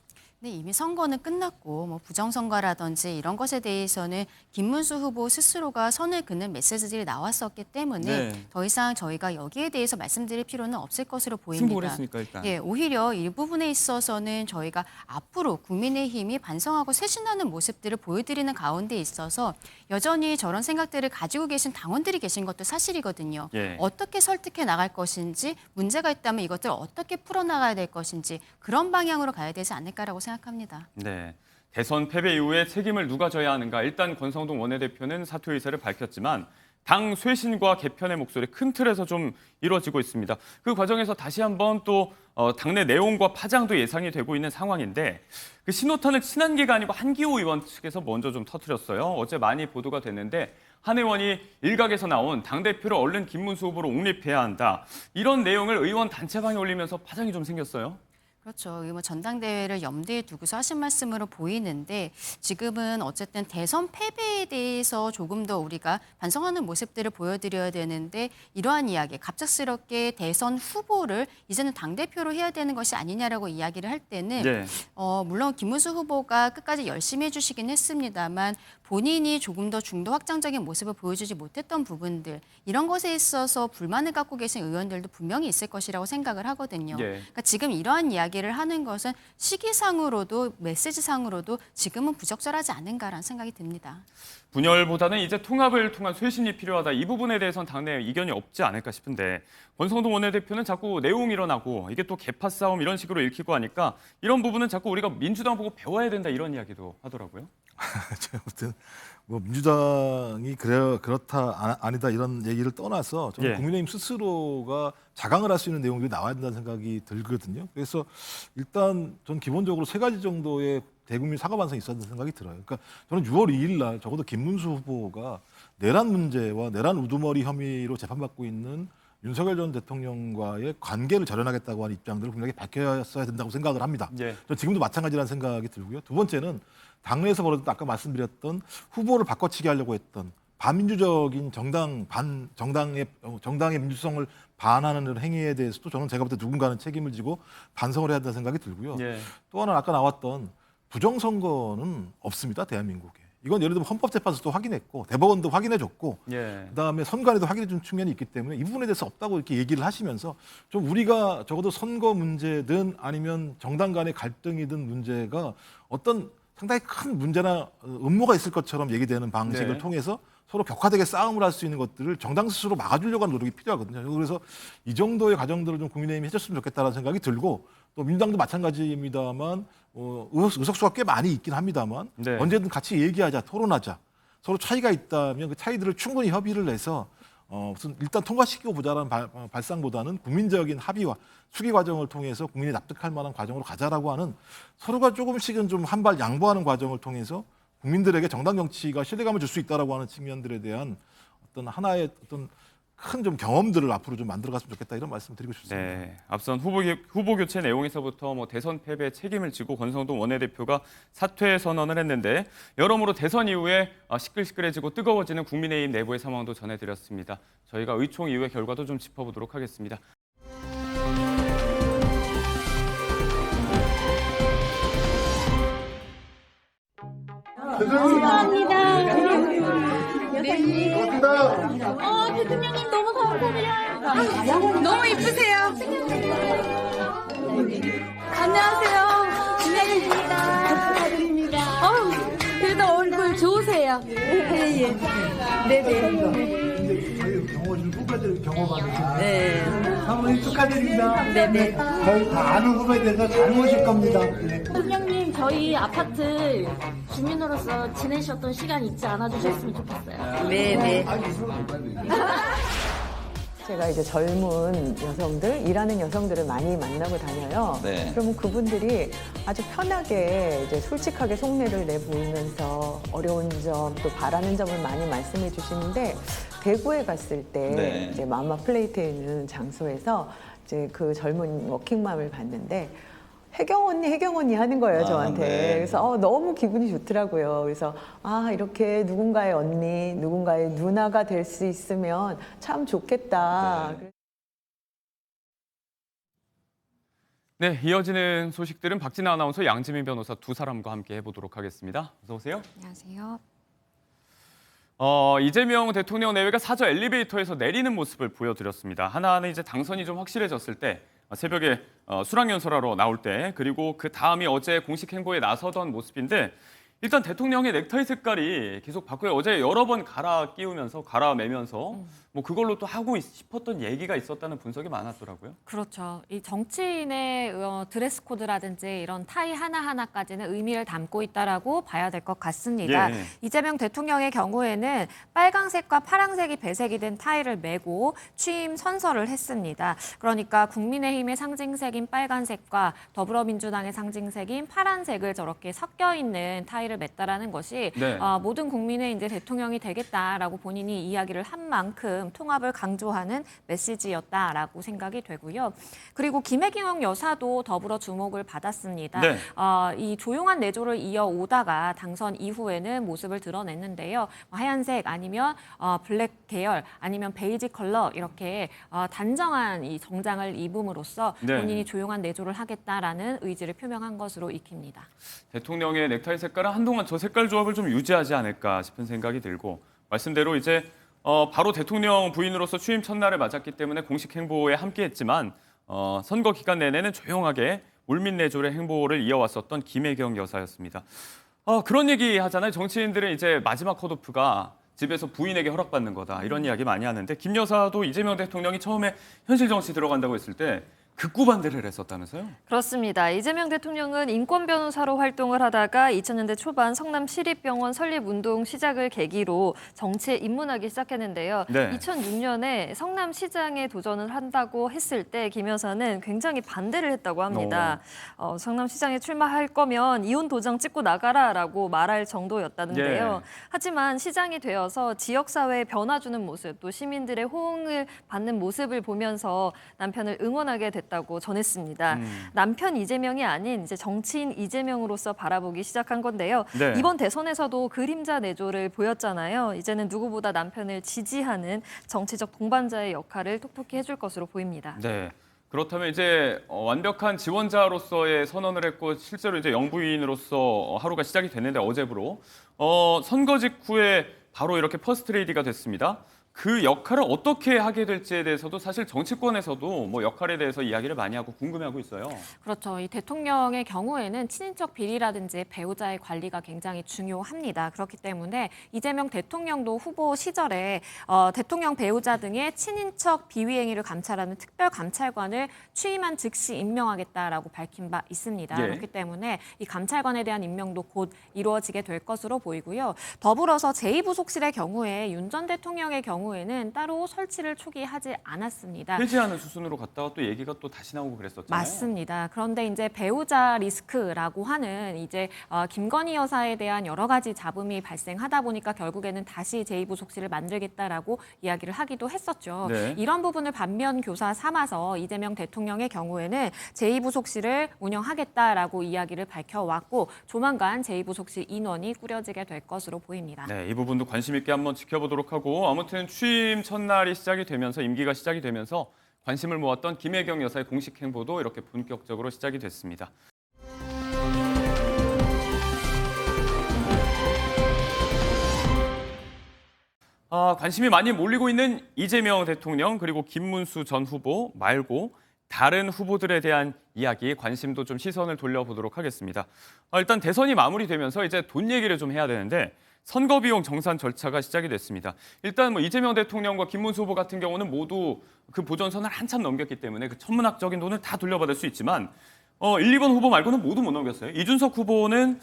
[SPEAKER 4] 근데 이미 선거는 끝났고 뭐 부정선거라든지 이런 것에 대해서는 김문수 후보 스스로가 선을 그는 메시지들이 나왔었기 때문에
[SPEAKER 2] 네.
[SPEAKER 4] 더 이상 저희가 여기에 대해서 말씀드릴 필요는 없을 것으로 보입니다.
[SPEAKER 2] 승복을 했으니까 일단.
[SPEAKER 4] 예, 오히려 이 부분에 있어서는 저희가 앞으로 국민의힘이 반성하고 쇄신하는 모습들을 보여드리는 가운데 있어서 여전히 저런 생각들을 가지고 계신 당원들이 계신 것도 사실이거든요.
[SPEAKER 2] 예.
[SPEAKER 4] 어떻게 설득해 나갈 것인지, 문제가 있다면 이것들을 어떻게 풀어나가야 될 것인지 그런 방향으로 가야 되지 않을까라고 생각합니다.
[SPEAKER 2] 네. 대선 패배 이후에 책임을 누가 져야 하는가. 일단 권성동 원내대표는 사퇴 의사를 밝혔지만 당 쇄신과 개편의 목소리 큰 틀에서 좀 이루어지고 있습니다. 그 과정에서 다시 한번 또 당내 내용과 파장도 예상이 되고 있는 상황인데 그 신호탄을 친한계가 아니고 한기호 의원 측에서 먼저 좀 터뜨렸어요. 어제 많이 보도가 됐는데 한 의원이 일각에서 나온 당대표를 얼른 김문수 후보로 옹립해야 한다. 이런 내용을 의원 단체방에 올리면서 파장이 좀 생겼어요.
[SPEAKER 4] 그렇죠. 뭐 전당대회를 염두에 두고서 하신 말씀으로 보이는데 지금은 어쨌든 대선 패배에 대해서 조금 더 우리가 반성하는 모습들을 보여드려야 되는데 이러한 이야기, 갑작스럽게 대선 후보를 이제는 당대표로 해야 되는 것이 아니냐라고 이야기를 할 때는
[SPEAKER 2] 네.
[SPEAKER 4] 물론 김문수 후보가 끝까지 열심히 해주시긴 했습니다만 본인이 조금 더 중도 확장적인 모습을 보여주지 못했던 부분들 이런 것에 있어서 불만을 갖고 계신 의원들도 분명히 있을 것이라고 생각을 하거든요.
[SPEAKER 2] 예.
[SPEAKER 4] 그러니까 지금 이러한 이야기를 하는 것은 시기상으로도 메시지상으로도 지금은 부적절하지 않은가라는 생각이 듭니다.
[SPEAKER 2] 분열보다는 이제 통합을 통한 쇄신이 필요하다. 이 부분에 대해서는 당내 이견이 없지 않을까 싶은데 권성동 원내대표는 자꾸 내용 일어나고 이게 또 개파 싸움 이런 식으로 읽히고 하니까 이런 부분은 자꾸 우리가 민주당 보고 배워야 된다 이런 이야기도 하더라고요.
[SPEAKER 8] 제가 볼 때는 뭐 민주당이 그렇다 아니다 이런 얘기를 떠나서 저는
[SPEAKER 2] 예.
[SPEAKER 8] 국민의힘 스스로가 자강을 할 수 있는 내용들이 나와야 된다는 생각이 들거든요. 그래서 일단 전 기본적으로 3가지 정도의 대국민 사과 반성이 있었다는 생각이 들어요. 그러니까 저는 6월 2일 날 적어도 김문수 후보가 내란 문제와 내란 우두머리 혐의로 재판받고 있는 윤석열 전 대통령과의 관계를 절연하겠다고 하는 입장들을 분명히 밝혔어야 된다고 생각을 합니다.
[SPEAKER 2] 예.
[SPEAKER 8] 저 지금도 마찬가지라는 생각이 들고요. 두 번째는 당내에서 벌어졌던 아까 말씀드렸던 후보를 바꿔치기 하려고 했던 반민주적인 정당의 민주성을 반하는 행위에 대해서도 저는 제가 볼 때 누군가는 책임을 지고 반성을 해야 한다는 생각이 들고요.
[SPEAKER 2] 예.
[SPEAKER 8] 또 하나 아까 나왔던 부정선거는 없습니다. 대한민국에. 이건 예를 들면 헌법재판소도 확인했고 대법원도 확인해줬고
[SPEAKER 2] 예.
[SPEAKER 8] 그다음에 선관위도 확인해준 측면이 있기 때문에 이 부분에 대해서 없다고 이렇게 얘기를 하시면서 좀 우리가 적어도 선거 문제든 아니면 정당 간의 갈등이든 문제가 어떤 상당히 큰 문제나 음모가 있을 것처럼 얘기되는 방식을
[SPEAKER 2] 네.
[SPEAKER 8] 통해서 서로 격화되게 싸움을 할 수 있는 것들을 정당 스스로 막아주려고 하는 노력이 필요하거든요. 그래서 이 정도의 과정들을 좀 국민의힘이 해줬으면 좋겠다는 생각이 들고 또 민주당도 마찬가지입니다만 의석수가 꽤 많이 있긴 합니다만
[SPEAKER 2] 네.
[SPEAKER 8] 언제든 같이 얘기하자, 토론하자. 서로 차이가 있다면 그 차이들을 충분히 협의를 해서 무슨 일단 통과시키고 보자라는 발상보다는 국민적인 합의와 수기 과정을 통해서 국민이 납득할 만한 과정으로 가자라고 하는 서로가 조금씩은 좀 한 발 양보하는 과정을 통해서 국민들에게 정당 정치가 신뢰감을 줄 수 있다라고 하는 측면들에 대한 어떤 하나의 어떤 큰 좀 경험들을 앞으로 좀 만들어갔으면 좋겠다 이런 말씀드리고 싶습니다.
[SPEAKER 2] 네, 앞선 후보 교체 내용에서부터 뭐 대선 패배 책임을 지고 권성동 원내대표가 사퇴 선언을 했는데 여러모로 대선 이후에 시끌시끌해지고 뜨거워지는 국민의힘 내부의 상황도 전해드렸습니다. 저희가 의총 이후의 결과도 좀 짚어보도록 하겠습니다.
[SPEAKER 14] 감사합니다. 대통령님 너무 감사드려요. 너무 이쁘세요. 안녕하세요. 김혜진입니다. 그래도 얼굴 좋으세요. 예. 네네.
[SPEAKER 3] 후배들 경험하시는
[SPEAKER 14] 네.
[SPEAKER 3] 사모님 축하드립니다.
[SPEAKER 14] 네네.
[SPEAKER 3] 저희 다 아는 후배들에서 잘 모실 겁니다.
[SPEAKER 14] 대통령님 저희 아파트 주민으로서 지내셨던 시간 잊지 않아 주셨으면 좋겠어요. 네네.
[SPEAKER 15] 제가 이제 젊은 여성들, 일하는 여성들을 많이 만나고 다녀요.
[SPEAKER 16] 네.
[SPEAKER 15] 그러면 그분들이 아주 편하게 이제 솔직하게 속내를 내보이면서 어려운 점, 또 바라는 점을 많이 말씀해 주시는데 대구에 갔을 때
[SPEAKER 16] 네.
[SPEAKER 15] 이제 마마 플레이트에 있는 장소에서 이제 그 젊은 워킹맘을 봤는데 혜경 언니 하는 거예요, 저한테.
[SPEAKER 16] 네.
[SPEAKER 15] 그래서 너무 기분이 좋더라고요. 그래서 이렇게 누군가의 언니, 누군가의 누나가 될 수 있으면 참 좋겠다.
[SPEAKER 16] 네.
[SPEAKER 2] 네, 이어지는 소식들은 박진아 아나운서, 양지민 변호사 두 사람과 함께 해보도록 하겠습니다. 어서 오세요.
[SPEAKER 1] 안녕하세요.
[SPEAKER 2] 이재명 대통령 내외가 사저 엘리베이터에서 내리는 모습을 보여드렸습니다. 하나는 이제 당선이 좀 확실해졌을 때, 새벽에 수락연설하러 나올 때, 그리고 그 다음이 어제 공식 행보에 나서던 모습인데, 일단 대통령의 넥타이 색깔이 계속 바꿔요. 어제 여러 번 갈아매면서 뭐 그걸로 또 하고 싶었던 얘기가 있었다는 분석이 많았더라고요.
[SPEAKER 16] 그렇죠. 이 정치인의 드레스 코드라든지 이런 타이 하나하나까지는 의미를 담고 있다라고 봐야 될 것 같습니다.
[SPEAKER 2] 예.
[SPEAKER 16] 이재명 대통령의 경우에는 빨강색과 파랑색이 배색이 된 타이를 메고 취임 선서를 했습니다. 그러니까 국민의힘의 상징색인 빨간색과 더불어민주당의 상징색인 파란색을 저렇게 섞여 있는 타이를 맸다라는 것이
[SPEAKER 2] 네.
[SPEAKER 16] 모든 국민의 이제 대통령이 되겠다라고 본인이 이야기를 한 만큼 통합을 강조하는 메시지였다라고 생각이 되고요. 그리고 김혜경 여사도 더불어 주목을 받았습니다.
[SPEAKER 2] 네.
[SPEAKER 16] 이 조용한 내조를 이어오다가 당선 이후에는 모습을 드러냈는데요. 하얀색 아니면 블랙 계열 아니면 베이지 컬러 이렇게 단정한 이 정장을 입음으로써
[SPEAKER 2] 네.
[SPEAKER 16] 본인이 조용한 내조를 하겠다라는 의지를 표명한 것으로 익힙니다.
[SPEAKER 2] 대통령의 넥타이 색깔은 한동안 저 색깔 조합을 좀 유지하지 않을까 싶은 생각이 들고, 말씀대로 이제 바로 대통령 부인으로서 취임 첫날을 맞았기 때문에 공식 행보에 함께했지만 선거 기간 내내는 조용하게 물밑내조의 행보를 이어왔었던 김혜경 여사였습니다. 그런 얘기 하잖아요. 정치인들은 이제 마지막 컷오프가 집에서 부인에게 허락받는 거다, 이런 이야기 많이 하는데, 김 여사도 이재명 대통령이 처음에 현실 정치 들어간다고 했을 때 극구 반대를 했었다면서요?
[SPEAKER 17] 그렇습니다. 이재명 대통령은 인권 변호사로 활동을 하다가 2000년대 초반 성남 시립병원 설립운동 시작을 계기로 정치에 입문하기 시작했는데요.
[SPEAKER 2] 네.
[SPEAKER 17] 2006년에 성남시장에 도전을 한다고 했을 때 김 여사는 굉장히 반대를 했다고 합니다. 성남시장에 출마할 거면 이혼 도장 찍고 나가라라고 말할 정도였다는데요.
[SPEAKER 2] 예.
[SPEAKER 17] 하지만 시장이 되어서 지역사회에 변화 주는 모습, 또 시민들의 호응을 받는 모습을 보면서 남편을 응원하게 됐다고 전했습니다. 남편 이재명이 아닌 이제 정치인 이재명으로서 바라보기 시작한 건데요.
[SPEAKER 2] 네.
[SPEAKER 17] 이번 대선에서도 그림자 내조를 보였잖아요. 이제는 누구보다 남편을 지지하는 정치적 동반자의 역할을 톡톡히 해줄 것으로 보입니다.
[SPEAKER 2] 네. 그렇다면 이제 완벽한 지원자로서의 선언을 했고, 실제로 이제 영부인으로서 하루가 시작이 됐는데, 어제부로 선거 직후에 바로 이렇게 퍼스트 레이디가 됐습니다. 그 역할을 어떻게 하게 될지에 대해서도 사실 정치권에서도 뭐 역할에 대해서 이야기를 많이 하고 궁금해하고 있어요.
[SPEAKER 16] 그렇죠. 이 대통령의 경우에는 친인척 비리라든지 배우자의 관리가 굉장히 중요합니다. 그렇기 때문에 이재명 대통령도 후보 시절에 대통령 배우자 등의 친인척 비위 행위를 감찰하는 특별감찰관을 취임한 즉시 임명하겠다라고 밝힌 바 있습니다.
[SPEAKER 2] 예.
[SPEAKER 16] 그렇기 때문에 이 감찰관에 대한 임명도 곧 이루어지게 될 것으로 보이고요. 더불어서 제2부속실의 경우에 윤 전 대통령의 경우에는 따로 설치를 초기에 하지 않았습니다.
[SPEAKER 2] 폐지하는 수순으로 갔다가 또 얘기가 또 다시 나오고 그랬었잖아요.
[SPEAKER 16] 맞습니다. 그런데 이제 배우자 리스크라고 하는 이제 김건희 여사에 대한 여러 가지 잡음이 발생하다 보니까 결국에는 다시 제2부속실을 만들겠다라고 이야기를 하기도 했었죠.
[SPEAKER 2] 네.
[SPEAKER 16] 이런 부분을 반면 교사 삼아서 이재명 대통령의 경우에는 제2부속실을 운영하겠다라고 이야기를 밝혀왔고, 조만간 제2부속실 인원이 꾸려지게 될 것으로 보입니다.
[SPEAKER 2] 네, 이 부분도 관심 있게 한번 지켜보도록 하고, 아무튼 취임 첫날이 시작이 되면서, 임기가 시작이 되면서 관심을 모았던 김혜경 여사의 공식 행보도 이렇게 본격적으로 시작이 됐습니다. 관심이 많이 몰리고 있는 이재명 대통령, 그리고 김문수 전 후보 말고 다른 후보들에 대한 이야기, 관심도 좀 시선을 돌려보도록 하겠습니다. 일단 대선이 마무리되면서 이제 돈 얘기를 좀 해야 되는데, 선거 비용 정산 절차가 시작이 됐습니다. 일단 뭐 이재명 대통령과 김문수 후보 같은 경우는 모두 그 보전선을 한참 넘겼기 때문에 그 천문학적인 돈을 다 돌려받을 수 있지만 1, 2번 후보 말고는 모두 못 넘겼어요. 이준석 후보는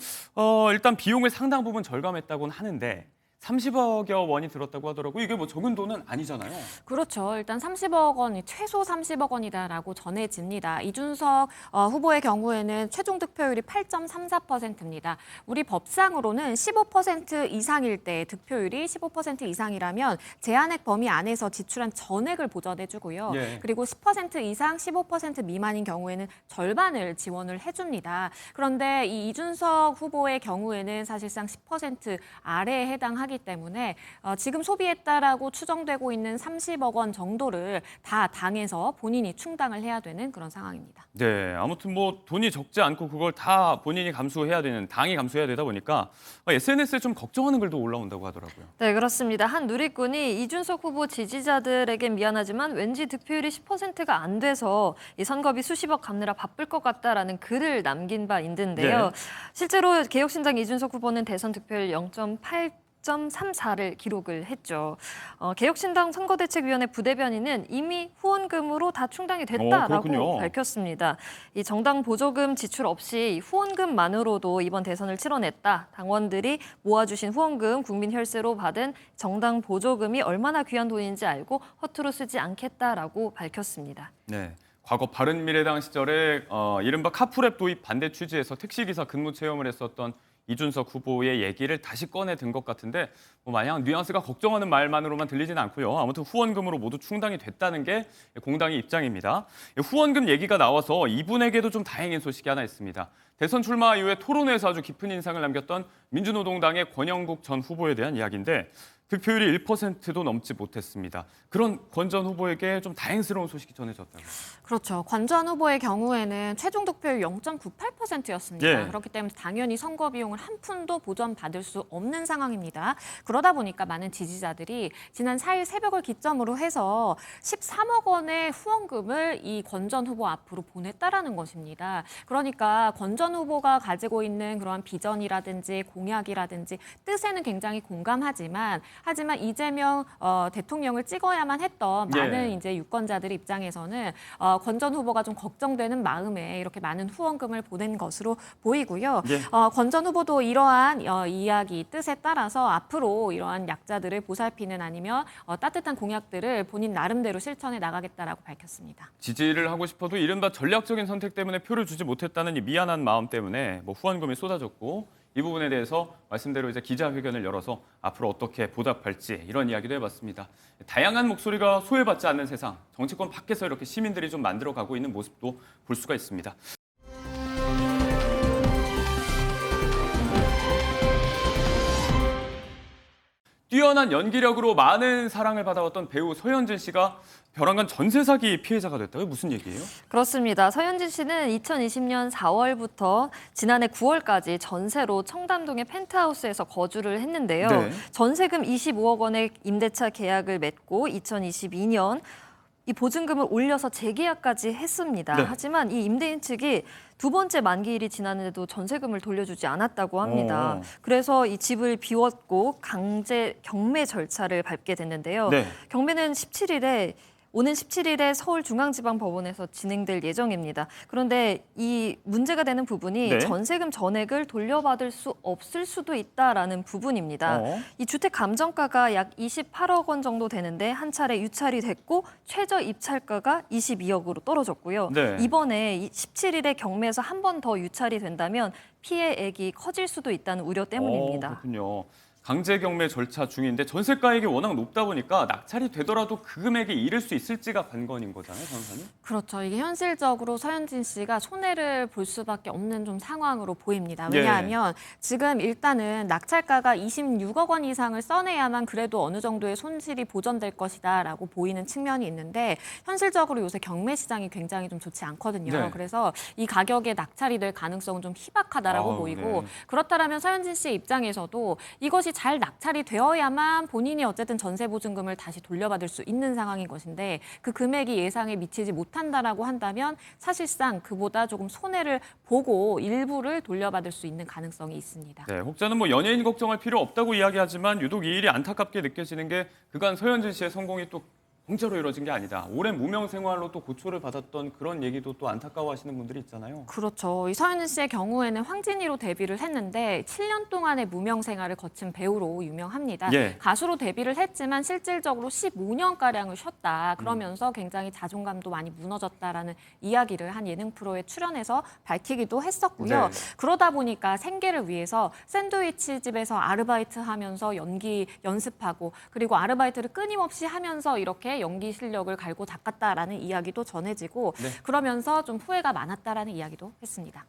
[SPEAKER 2] 일단 비용을 상당 부분 절감했다고는 하는데 30억여 원이 들었다고 하더라고요. 이게 뭐 적은 돈은 아니잖아요.
[SPEAKER 16] 그렇죠. 일단 30억 원, 최소 30억 원이다라고 전해집니다. 이준석 후보의 경우에는 최종 득표율이 8.34%입니다. 우리 법상으로는 15% 이상일 때, 득표율이 15% 이상이라면 제한액 범위 안에서 지출한 전액을 보전해주고요.
[SPEAKER 2] 예.
[SPEAKER 16] 그리고 10% 이상, 15% 미만인 경우에는 절반을 지원을 해줍니다. 그런데 이 이준석 후보의 경우에는 사실상 10% 아래에 해당하기 하기 때문에 지금 소비했다라고 추정되고 있는 30억 원 정도를 다 당에서 본인이 충당을 해야 되는 그런 상황입니다.
[SPEAKER 2] 네, 아무튼 뭐 돈이 적지 않고 그걸 다 본인이 감수해야 되는, 당이 감수해야 되다 보니까 SNS에 좀 걱정하는 글도 올라온다고 하더라고요.
[SPEAKER 17] 네, 그렇습니다. 한 누리꾼이 이준석 후보 지지자들에겐 미안하지만 왠지 득표율이 10%가 안 돼서 이 선거비 수십억 갚느라 바쁠 것 같다라는 글을 남긴 바 있는데요.
[SPEAKER 2] 네.
[SPEAKER 17] 실제로 개혁신당 이준석 후보는 대선 득표율 0.8.34를 기록을 했죠. 개혁신당 선거대책위원회 부대변인은 이미 후원금으로 다 충당이 됐다라고
[SPEAKER 2] 그렇군요.
[SPEAKER 17] 밝혔습니다. 이 정당 보조금 지출 없이 후원금만으로도 이번 대선을 치러냈다. 당원들이 모아주신 후원금, 국민 혈세로 받은 정당 보조금이 얼마나 귀한 돈인지 알고 허투루 쓰지 않겠다라고 밝혔습니다.
[SPEAKER 2] 네. 과거 바른미래당 시절에 이른바 카풀앱 도입 반대 취지에서 택시기사 근무 체험을 했었던 이준석 후보의 얘기를 다시 꺼내 든 것 같은데 뭐 마냥 뉘앙스가 걱정하는 말만으로만 들리지는 않고요. 아무튼 후원금으로 모두 충당이 됐다는 게 공당의 입장입니다. 후원금 얘기가 나와서 이분에게도 좀 다행인 소식이 하나 있습니다. 대선 출마 이후에 토론회에서 아주 깊은 인상을 남겼던 민주노동당의 권영국 전 후보에 대한 이야기인데 득표율이 1%도 넘지 못했습니다. 그런 권 전 후보에게 좀 다행스러운 소식이 전해졌다고요.
[SPEAKER 16] 그렇죠. 권 전 후보의 경우에는 최종 득표율 0.98%였습니다.
[SPEAKER 2] 예.
[SPEAKER 16] 그렇기 때문에 당연히 선거 비용을 한 푼도 보전받을 수 없는 상황입니다. 그러다 보니까 많은 지지자들이 지난 4일 새벽을 기점으로 해서 13억 원의 후원금을 이 권 전 후보 앞으로 보냈다라는 것입니다. 그러니까 권 전 후보가 가지고 있는 그러한 비전이라든지 공약이라든지 뜻에는 굉장히 공감하지만 이재명 대통령을 찍어야만 했던 많은 이제 유권자들 입장에서는 권 전 후보가 좀 걱정되는 마음에 이렇게 많은 후원금을 보낸 것으로 보이고요. 권 전 후보도 이러한 이야기, 뜻에 따라서 앞으로 이러한 약자들을 보살피는 아니면 따뜻한 공약들을 본인 나름대로 실천해 나가겠다라고 밝혔습니다.
[SPEAKER 2] 지지를 하고 싶어도 이른바 전략적인 선택 때문에 표를 주지 못했다는 이 미안한 마음 때문에 뭐 후원금이 쏟아졌고 이 부분에 대해서 말씀대로 이제 기자회견을 열어서 앞으로 어떻게 보답할지 이런 이야기도 해봤습니다. 다양한 목소리가 소외받지 않는 세상, 정치권 밖에서 이렇게 시민들이 좀 만들어가고 있는 모습도 볼 수가 있습니다. 뛰어난 연기력으로 많은 사랑을 받아왔던 배우 서현진 씨가 벼랑간 전세 사기 피해자가 됐다고요? 무슨 얘기예요?
[SPEAKER 17] 그렇습니다. 서현진 씨는 2020년 4월부터 지난해 9월까지 전세로 청담동의 펜트하우스에서 거주를 했는데요.
[SPEAKER 2] 네.
[SPEAKER 17] 전세금 25억 원의 임대차 계약을 맺고 2022년 이 보증금을 올려서 재계약까지 했습니다.
[SPEAKER 2] 네.
[SPEAKER 17] 하지만 이 임대인 측이 두 번째 만기일이 지났는데도 전세금을 돌려주지 않았다고 합니다. 그래서 이 집을 비웠고 강제 경매 절차를 밟게 됐는데요.
[SPEAKER 2] 네.
[SPEAKER 17] 경매는 오는 17일에 서울중앙지방법원에서 진행될 예정입니다. 그런데 이 문제가 되는 부분이
[SPEAKER 2] 네.
[SPEAKER 17] 전세금 전액을 돌려받을 수 없을 수도 있다라는 부분입니다. 이 주택 감정가가 약 28억 원 정도 되는데 한 차례 유찰이 됐고 최저 입찰가가 22억으로 떨어졌고요.
[SPEAKER 2] 네.
[SPEAKER 17] 이번에 17일에 경매에서 한 번 더 유찰이 된다면 피해액이 커질 수도 있다는 우려 때문입니다.
[SPEAKER 2] 그렇군요. 강제 경매 절차 중인데 전세가액이 워낙 높다 보니까 낙찰이 되더라도 그 금액에 이를 수 있을지가 관건인 거잖아요, 변호사님?
[SPEAKER 16] 그렇죠. 이게 현실적으로 서현진 씨가 손해를 볼 수밖에 없는 좀 상황으로 보입니다. 왜냐하면 지금 일단은 낙찰가가 26억 원 이상을 써내야만 그래도 어느 정도의 손실이 보전될 것이다라고 보이는 측면이 있는데 현실적으로 요새 경매 시장이 굉장히 좀 좋지 않거든요.
[SPEAKER 2] 네.
[SPEAKER 16] 그래서 이 가격에 낙찰이 될 가능성은 좀 희박하다라고 보이고 그렇다면 서현진 씨 입장에서도 이것이 잘 낙찰이 되어야만 본인이 어쨌든 전세 보증금을 다시 돌려받을 수 있는 상황인 것인데 그 금액이 예상에 미치지 못한다라고 한다면 사실상 그보다 조금 손해를 보고 일부를 돌려받을 수 있는 가능성이 있습니다.
[SPEAKER 2] 네, 혹자는 뭐 연예인 걱정할 필요 없다고 이야기하지만 유독 이 일이 안타깝게 느껴지는 게 그간 서현진 씨의 성공이 또 공짜로 이루어진 게 아니다. 오랜 무명 생활로 또 고초를 받았던 그런 얘기도 또 안타까워하시는 분들이 있잖아요.
[SPEAKER 16] 그렇죠. 이 서현진 씨의 경우에는 황진이로 데뷔를 했는데 7년 동안의 무명 생활을 거친 배우로 유명합니다. 가수로 데뷔를 했지만 실질적으로 15년가량을 쉬었다. 그러면서 굉장히 자존감도 많이 무너졌다라는 이야기를 한 예능 프로에 출연해서 밝히기도 했었고요. 그러다 보니까 생계를 위해서 샌드위치 집에서 아르바이트 하면서 연기 연습하고 그리고 아르바이트를 끊임없이 하면서 이렇게 연기 실력을 갈고 닦았다라는 이야기도 전해지고 그러면서 좀 후회가 많았다라는 이야기도 했습니다.